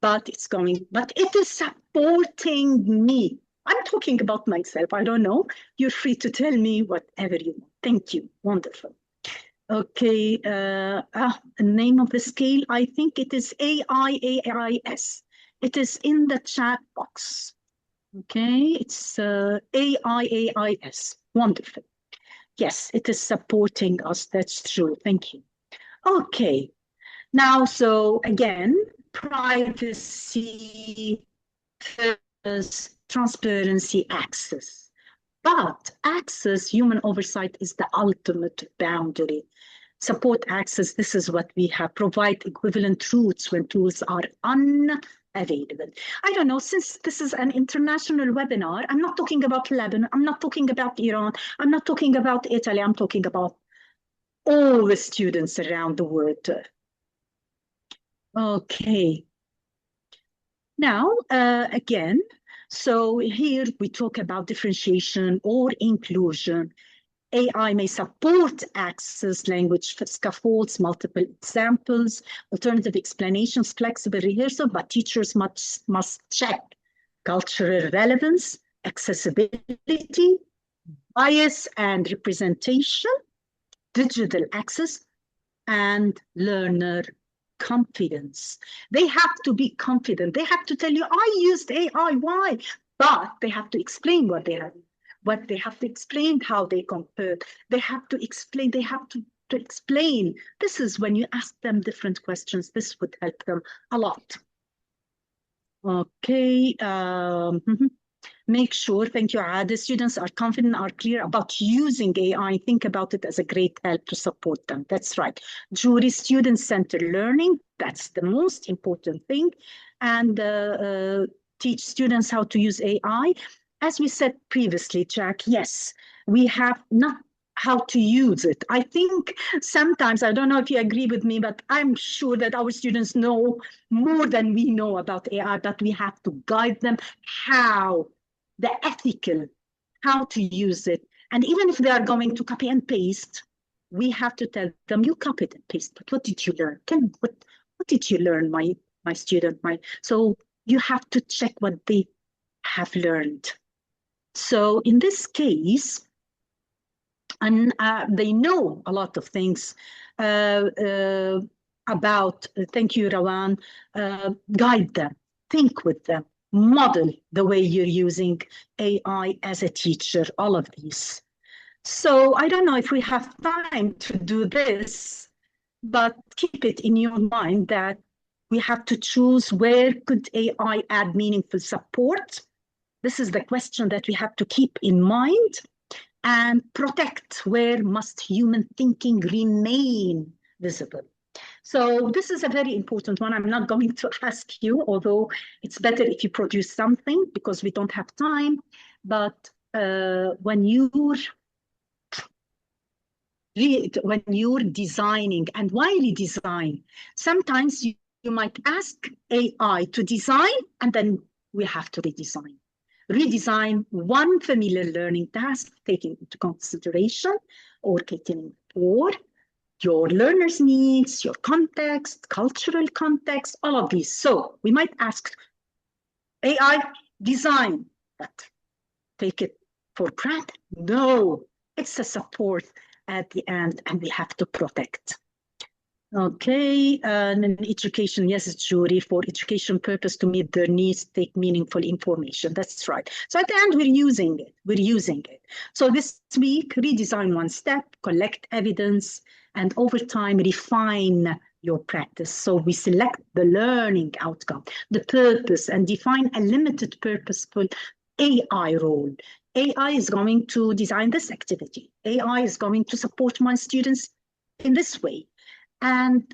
But it is supporting me. I'm talking about myself. I don't know. You're free to tell me whatever you want. Thank you. Wonderful. Okay. The name of the scale, I think it is AIAIS. It is in the chat box. Okay. It's AIAIS. Wonderful. Yes, it is supporting us. That's true. Thank you. Okay. Now, so again, privacy, transparency, access. But access, human oversight is the ultimate boundary. Support access, this is what we have. Provide equivalent routes when tools are unavailable. I don't know, since this is an international webinar, I'm not talking about Lebanon, I'm not talking about Iran, I'm not talking about Italy, I'm talking about all the students around the world. Okay. Now, again, so here we talk about differentiation or inclusion. AI may support access, language scaffolds, multiple examples, alternative explanations, flexible rehearsal, but teachers must check cultural relevance, accessibility, bias and representation, digital access, and learner confidence. They have to be confident. They have to tell you, I used AI, why? But they have to explain what they have to explain, how they compared. They have to explain, to explain. This is when you ask them different questions. This would help them a lot. Okay. Make sure, thank you, Ade, students are confident, are clear about using AI. Think about it as a great help to support them. That's right. Jury, student-centered learning, that's the most important thing. And teach students how to use AI. As we said previously, Jack, yes, we have not how to use it. I think sometimes, I don't know if you agree with me, but I'm sure that our students know more than we know about AI, but we have to guide them how, the ethical, how to use it. And even if they are going to copy and paste, we have to tell them, you copied and paste, but what did you learn? What did you learn, my student? So you have to check what they have learned. So in this case, and they know a lot of things about, thank you, Rawan, guide them, think with them, model the way you're using AI as a teacher, all of these. So I don't know if we have time to do this, but keep it in your mind that we have to choose where could AI add meaningful support. This is the question that we have to keep in mind. And protect where must human thinking remain visible. So this is a very important one. I'm not going to ask you, although it's better if you produce something because we don't have time. But when you're designing, and while you design, sometimes you might ask AI to design, and then we have to redesign. Redesign one familiar learning task, taking into consideration or catering for your learner's needs, your context, cultural context, all of these. So we might ask AI, design that. Take it for practice? No, it's a support at the end, and we have to protect. Okay, and in education, yes, jury, for education purpose to meet their needs, take meaningful information. That's right. So at the end, we're using it. We're using it. So this week, redesign one step, collect evidence, and over time, refine your practice. So we select the learning outcome, the purpose, and define a limited purposeful AI role. AI is going to design this activity. AI is going to support my students in this way. And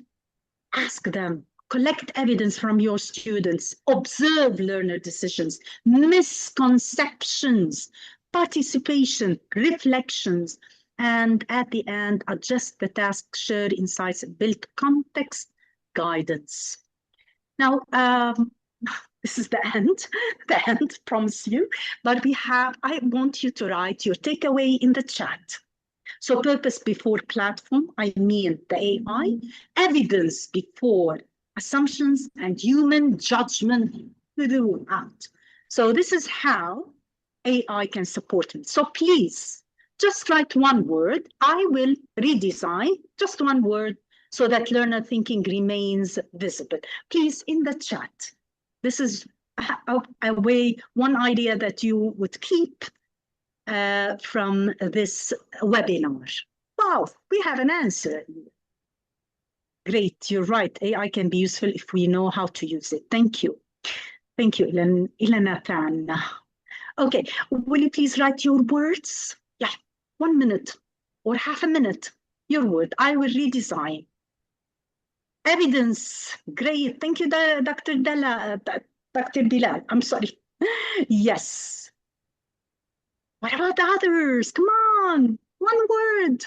ask them, collect evidence from your students, observe learner decisions, misconceptions, participation, reflections, and at the end, adjust the task, share insights, build context, guidance. Now, this is the end, promise you. But I want you to write your takeaway in the chat. So purpose before platform, I mean the AI, evidence before assumptions, and human judgment throughout. So this is how AI can support me. So please, just write one word. I will redesign just one word so that learner thinking remains visible. Please, in the chat. This is a way, one idea that you would keep from this webinar. Wow, we have an answer. Great, you're right. AI can be useful if we know how to use it. Thank you. Thank you, Ilanatan. Okay, will you please write your words? Yeah, 1 minute or half a minute. Your word. I will redesign. Evidence. Great. Thank you, Dr. Bilal. I'm sorry. Yes. What about the others? Come on, one word.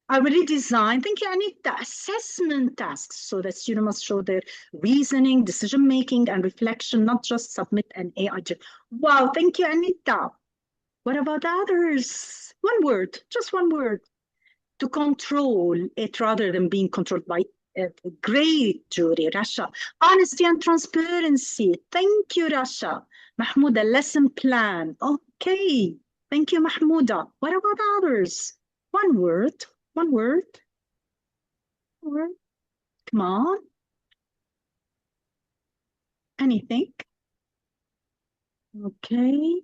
I will redesign. Thank you, Anita. Assessment tasks so that students must show their reasoning, decision-making, and reflection, not just submit an AI. Wow, thank you, Anita. What about the others? One word, just one word. To control it rather than being controlled by great jury, Rasha. Honesty and transparency. Thank you, Rasha. Mahmouda, lesson plan. Okay. Thank you, Mahmouda. What about others? One word. One word. One word. Come on. Anything? Okay.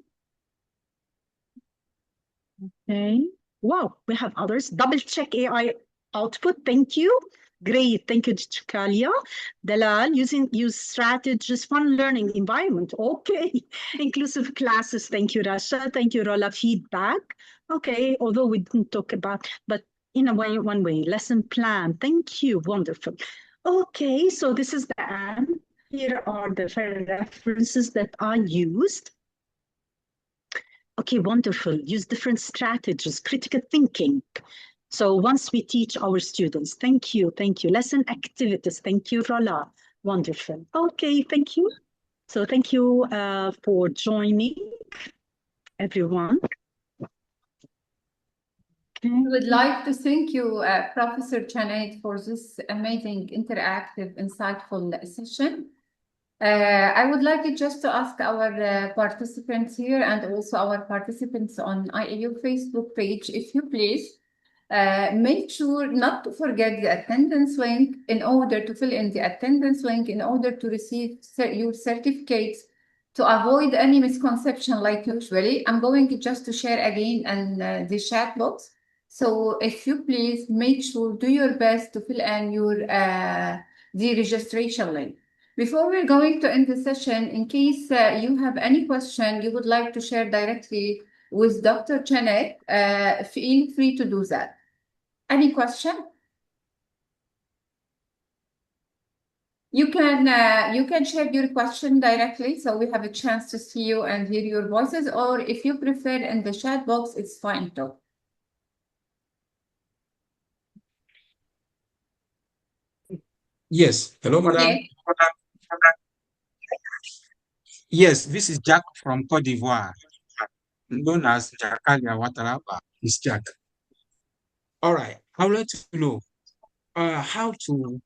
Okay. Wow, we have others. Double check AI output. Thank you. Great. Thank you, Chikalia. Dalal, use strategies, fun learning environment. Okay. Inclusive classes. Thank you, Rasha. Thank you, Rola. Feedback. Okay. Although we didn't talk about, but in a way, one way. Lesson plan. Thank you. Wonderful. Okay. So this is the end. Here are the references that I used. Okay, wonderful. Use different strategies, critical thinking. So once we teach our students, thank you. Lesson activities, thank you, Rola. Wonderful. Okay, thank you. So thank you for joining, everyone. Okay. I would like to thank you, Professor Chanet, for this amazing, interactive, insightful session. I would like just to ask our participants here and also our participants on IIU Facebook page, if you please, make sure not to forget the attendance link in order to fill in the attendance link in order to receive your certificates to avoid any misconception like usually. I'm going just to share again in the chat box. So if you please make sure, do your best to fill in your the registration link. Before we're going to end the session, in case you have any question you would like to share directly with Dr. Chanet, feel free to do that. Any question? You can share your question directly, so we have a chance to see you and hear your voices, or if you prefer in the chat box, it's fine too. Yes. Hello, madam. Okay. Yes, this is Jack from Cote d'Ivoire, known as Jakalia Wataraba. It's Jack. All right. I would like to know how to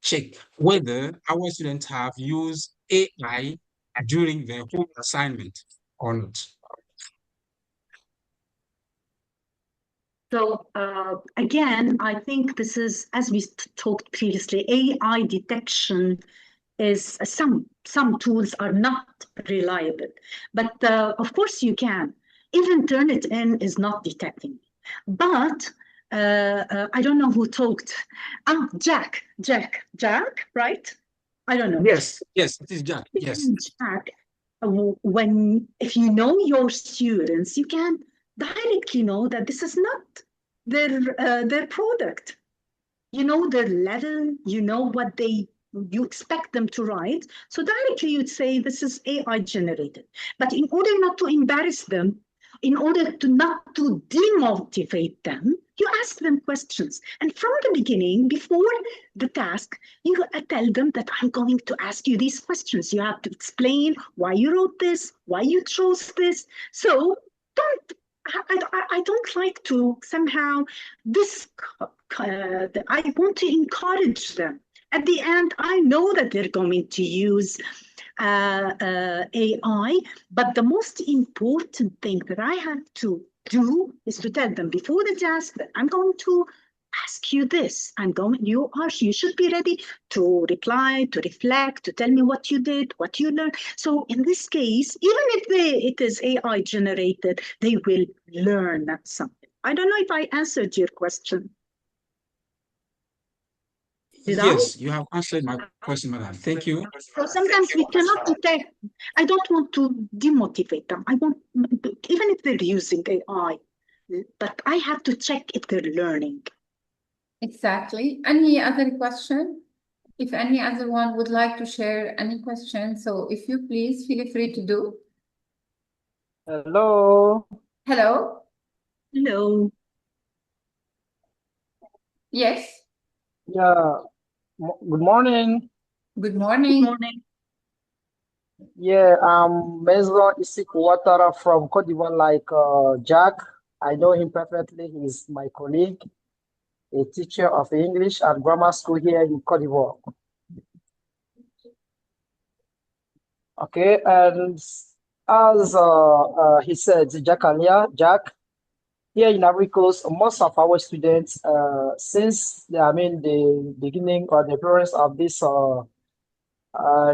check whether our students have used AI during their home assignment or not. So again, I think this is, as we talked previously, AI detection is some tools are not reliable, but of course you can. Even Turnitin is not detecting. But I don't know who talked. Jack, right? I don't know. Yes, yes, it is Jack. Yes. Jack, if you know your students, you can directly know that this is not their product. You know their level, you know what you expect them to write. So directly you'd say this is AI generated. But in order not to embarrass them, in order to not to demotivate them, you ask them questions. And from the beginning, before the task, you tell them that I'm going to ask you these questions. You have to explain why you wrote this, why you chose this. So don't I don't like to somehow this. I want to encourage them. At the end, I know that they're going to use AI, but the most important thing that I have to do is to tell them before the task that I'm going to ask you this. You should be ready to reply, to reflect, to tell me what you did, what you learned. So in this case, even if it is AI generated, they will learn something. I don't know if I answered your question. Yes, you have answered my question, madam. Thank you. So sometimes we cannot detect. I don't want to demotivate them. I want, even if they're using AI, but I have to check if they're learning. Exactly. Any other question? If any other one would like to share any question, so if you please feel free to do. Hello. Hello? Hello. Yes. Yeah. Good morning. Good Good morning. morning. Yeah, I'm Mezro Isiku Ouattara from Cote d'Ivoire, like Jack. I know him perfectly. He's my colleague, a teacher of English at grammar school here in Cote d'Ivoire. Okay, and as he said, Jack earlier, here in Ivory Coast, most of our students, since the beginning or the appearance of this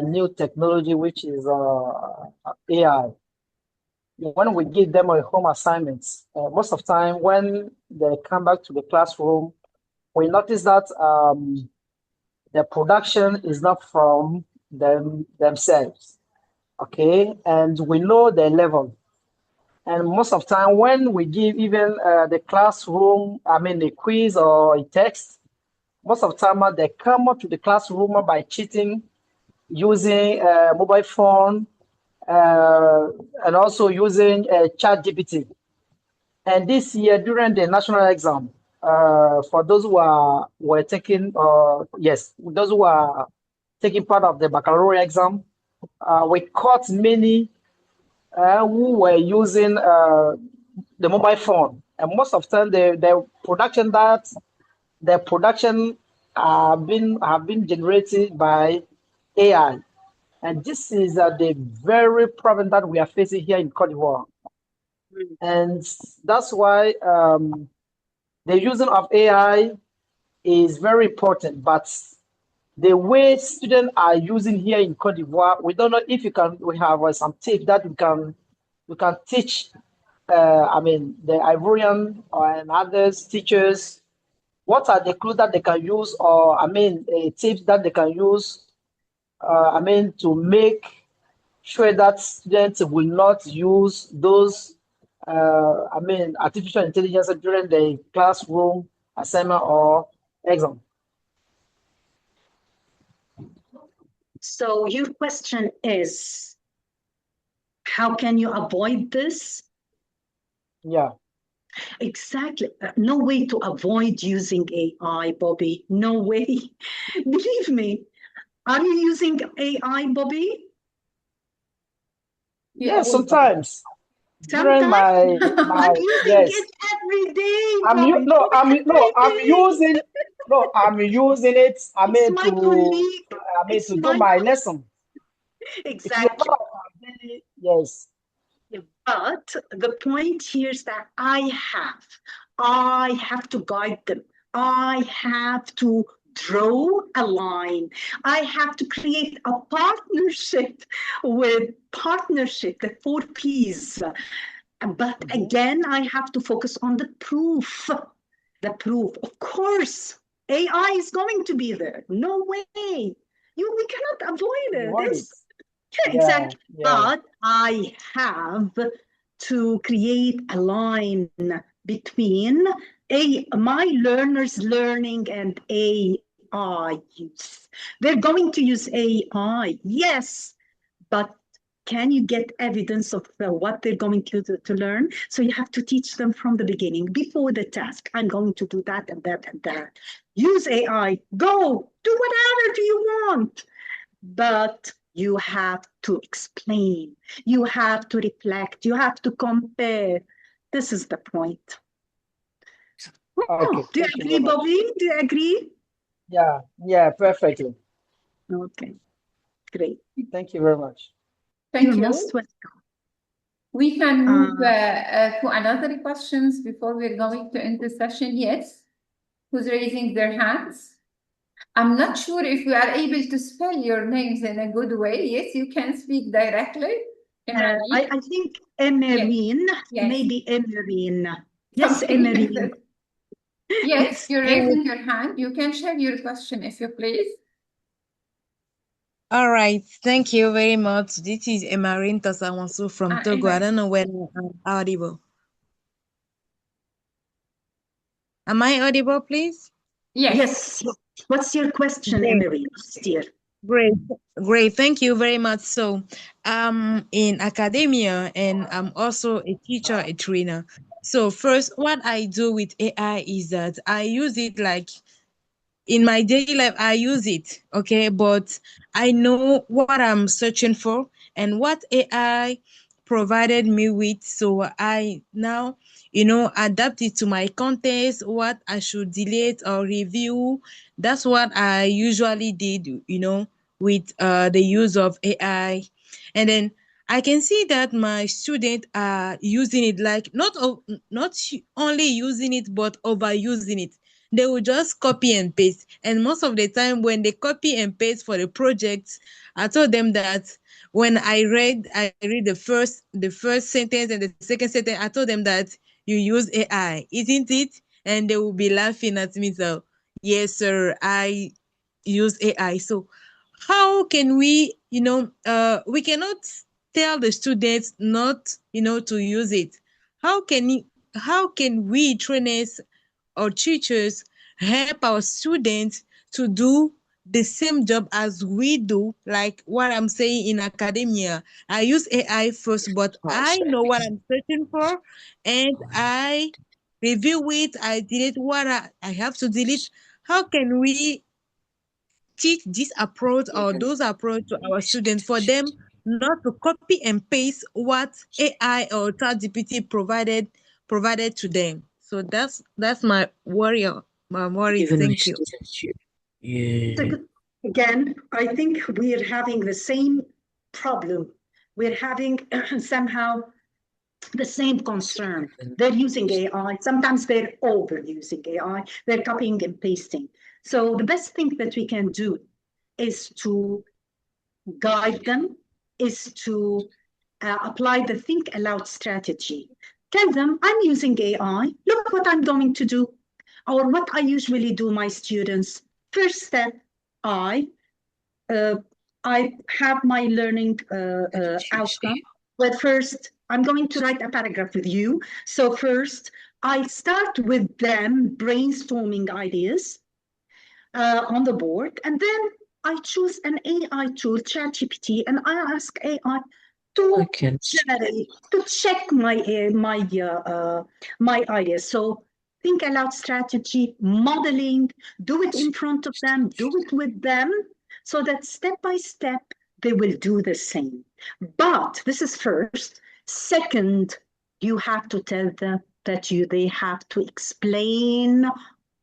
new technology, which is AI. When we give them a home assignment, most of the time when they come back to the classroom, we notice that the production is not from themselves, okay? And we know their level. And most of the time when we give even the classroom, a quiz or a text, most of the time they come up to the classroom by cheating, using a mobile phone, and also using ChatGPT. And this year, during the national exam, for those were taking, yes, those who are taking part of the baccalaureate exam, we caught many who were using the mobile phone, and most of the time, the production have been generated by AI. And this is the very problem that we are facing here in Cote d'Ivoire. And that's why the using of AI is very important. But the way students are using here in Cote d'Ivoire, we don't know if we have some tips that we can teach, the Ivorian and others teachers, what are the clues that they can use, or tips that they can use, to make sure that students will not use those, artificial intelligence during the classroom assignment or exam. So your question is, how can you avoid this? Yeah. Exactly. No way to avoid using AI, Bobby. No way. Believe me. Are you using AI, Bobby? Yeah, sometimes during Sometimes my I'm using yes. it every day, I'm Bobby. no, I'm Every day. I'm using it. It's my colleague. It's To do my my lesson. It is a exactly. part of my daily, yes. But the point here is that I have I have to guide them. I have to draw a line. I have to create a partnership the 4 Ps. But again, I have to focus on the proof. The proof, of course, AI is going to be there. No way. We cannot avoid it. Avoid it. Yeah, Yeah, exactly. yeah. But I have to create a line between my learners learning and AI use. They're going to use AI, yes, but can you get evidence of what they're going to learn? So you have to teach them from the beginning, before the task. I'm going to do that and that and that. Use AI. Go. Do whatever do you want. But you have to explain. You have to reflect. You have to compare. This is the point. Okay, Do you thank you agree, very much. Bobby? Do you agree? Yeah, perfectly. Okay, great. Thank you very much. Thank You're you. most welcome. We can move to another questions before we're going to end the session. Yes. Who's raising their hands? I'm not sure if we are able to spell your names in a good way. Yes, you can speak directly. I think Emerine, Yes. maybe Emerine. Yes, Something like Emerine. that. Yes, you're raising your hand. You can share your question if you please. All right, thank you very much. This is Emarin Tosawansu from Togo. I don't know whether I'm audible. Am I audible, please? Yes. What's your question, Emerine? Dear. Great. Thank you very much. So, I'm in academia and I'm also a teacher, a trainer. So, first, what I do with AI is that I use it like in my daily life. I use it, okay, but I know what I'm searching for and what AI provided me with. So I now, adapt it to my context, what I should delete or review. That's what I usually did, with the use of AI. And then I can see that my students are using it, like not only using it but overusing it. They will just copy and paste. And most of the time when they copy and paste for the project, I told them that when I read the first sentence and the second sentence, I told them that you use AI, isn't it? And they will be laughing at me. So, yes, sir, I use AI. So how can we cannot tell the students not, to use it. How can we trainers or teachers help our students to do the same job as we do, like what I'm saying in academia? I use AI first, but I know what I'm searching for and I review it, I delete what I have to delete. How can we teach this approach or those approach to our students for them not to copy and paste what AI or ChatGPT provided to them? So that's my worry. Thank you. Yeah. Again, I think we're having the same problem. We're having somehow the same concern. They're using AI. Sometimes they're overusing AI. They're copying and pasting. So the best thing that we can do is to guide them, is to apply the think aloud strategy. Tell them, I'm using AI. Look what I'm going to do. Or what I usually do, my students. First step, I uh, I have my learning outcome. But first, I'm going to write a paragraph with you. So first, I start with them brainstorming ideas on the board, and then I choose an AI tool, ChatGPT, and I ask AI to generate, to check my ideas. So think aloud strategy, modeling, do it in front of them, do it with them, so that step by step they will do the same. But this is first. Second, you have to tell them that they have to explain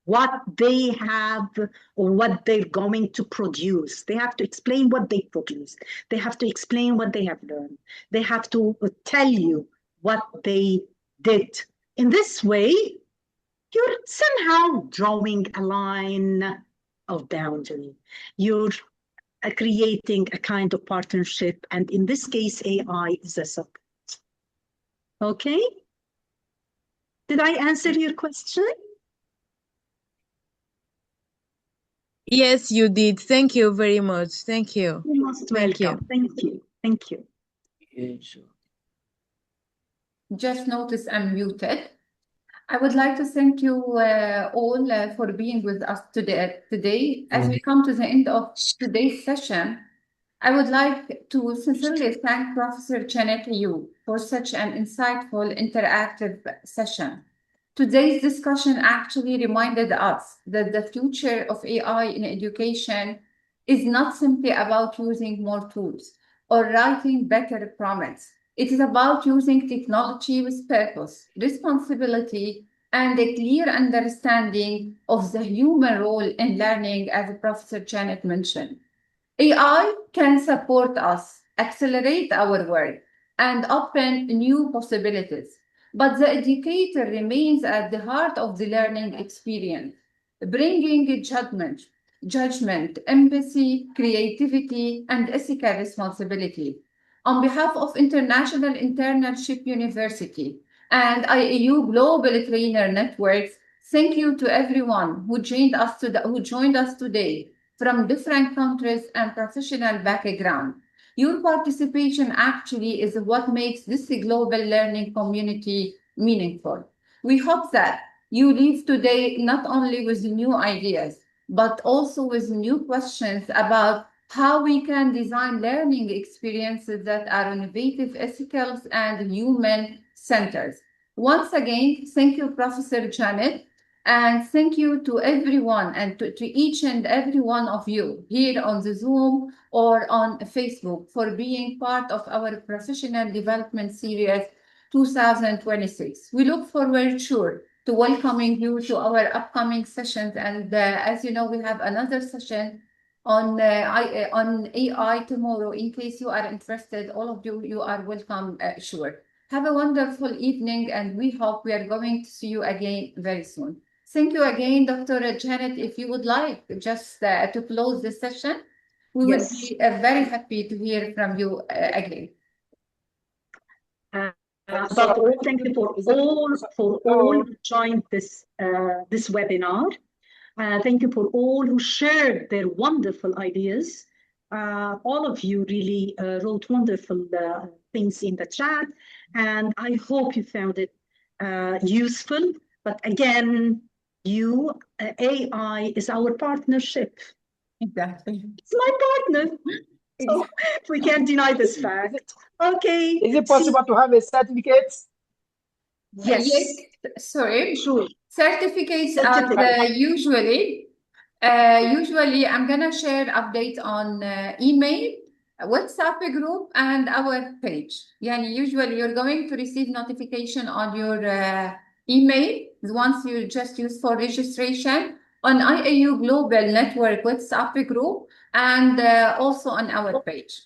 what they have or what they're going to produce. They have to explain what they produce. They have to explain what they have learned. They have to tell you what they did. In this way, you're somehow drawing a line of boundary. You're creating a kind of partnership, and in this case, AI is a support. Okay? Did I answer your question? Yes, you did. Thank you very much. Thank you. You're most Thank you. welcome. Thank you. Thank you. Yeah, sure. Just notice I'm muted. I would like to thank you all for being with us today. As we come to the end of today's session, I would like to sincerely thank Professor Janet Ayoub for such an insightful, interactive session. Today's discussion actually reminded us that the future of AI in education is not simply about using more tools or writing better prompts. It is about using technology with purpose, responsibility, and a clear understanding of the human role in learning, as Professor Janet mentioned. AI can support us, accelerate our work, and open new possibilities. But the educator remains at the heart of the learning experience, bringing judgment, empathy, creativity, and ethical responsibility. On behalf of International Internship University and IIU Global Trainers Network, thank you to everyone who joined us today from different countries and professional background. Your participation actually is what makes this global learning community meaningful. We hope that you leave today not only with new ideas, but also with new questions about how we can design learning experiences that are innovative, ethical, and human-centered. Once again, thank you, Professor Janet, and thank you to everyone and to each and every one of you here on the Zoom or on Facebook for being part of our Professional Development Series 2026. We look forward, sure, to welcoming you to our upcoming sessions. And as you know, we have another session on AI tomorrow. In case you are interested, all of you are welcome, sure. Have a wonderful evening, and we hope we are going to see you again very soon. Thank you again, Dr. Janet. If you would like just to close the session, we will be very happy to hear from you again. Above all, thank you for all who joined this webinar. Thank you for all who shared their wonderful ideas. All of you really wrote wonderful things in the chat, and I hope you found it useful. But again, AI is our partnership. Exactly. It's my partner. So we can't deny this fact. Okay. Is it possible to have a certificate? Yes. Sorry. Sure. Certificates are usually I'm gonna share updates on email, WhatsApp group, and our page. Usually you're going to receive notification on your email once you just use for registration on IIU Global Network WhatsApp group and also on our page.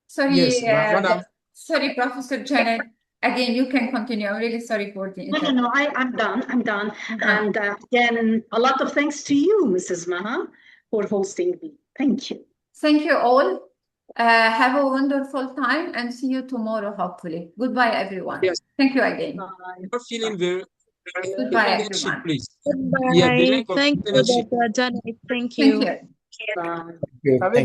Sorry, Yes, sorry, Professor Janet. Again, you can continue. I'm really sorry for the interruption. No, I'm done. And again, a lot of thanks to you, Mrs. Maha, for hosting me. Thank you. Thank you all. Have a wonderful time and see you tomorrow, hopefully. Goodbye, everyone. Yes. Thank you again. You're feeling very Goodbye, leadership, everyone. please. Goodbye. Yeah, the link of Thank you, leadership. Dr. Janet. Thank Thank you. you. Bye. Have a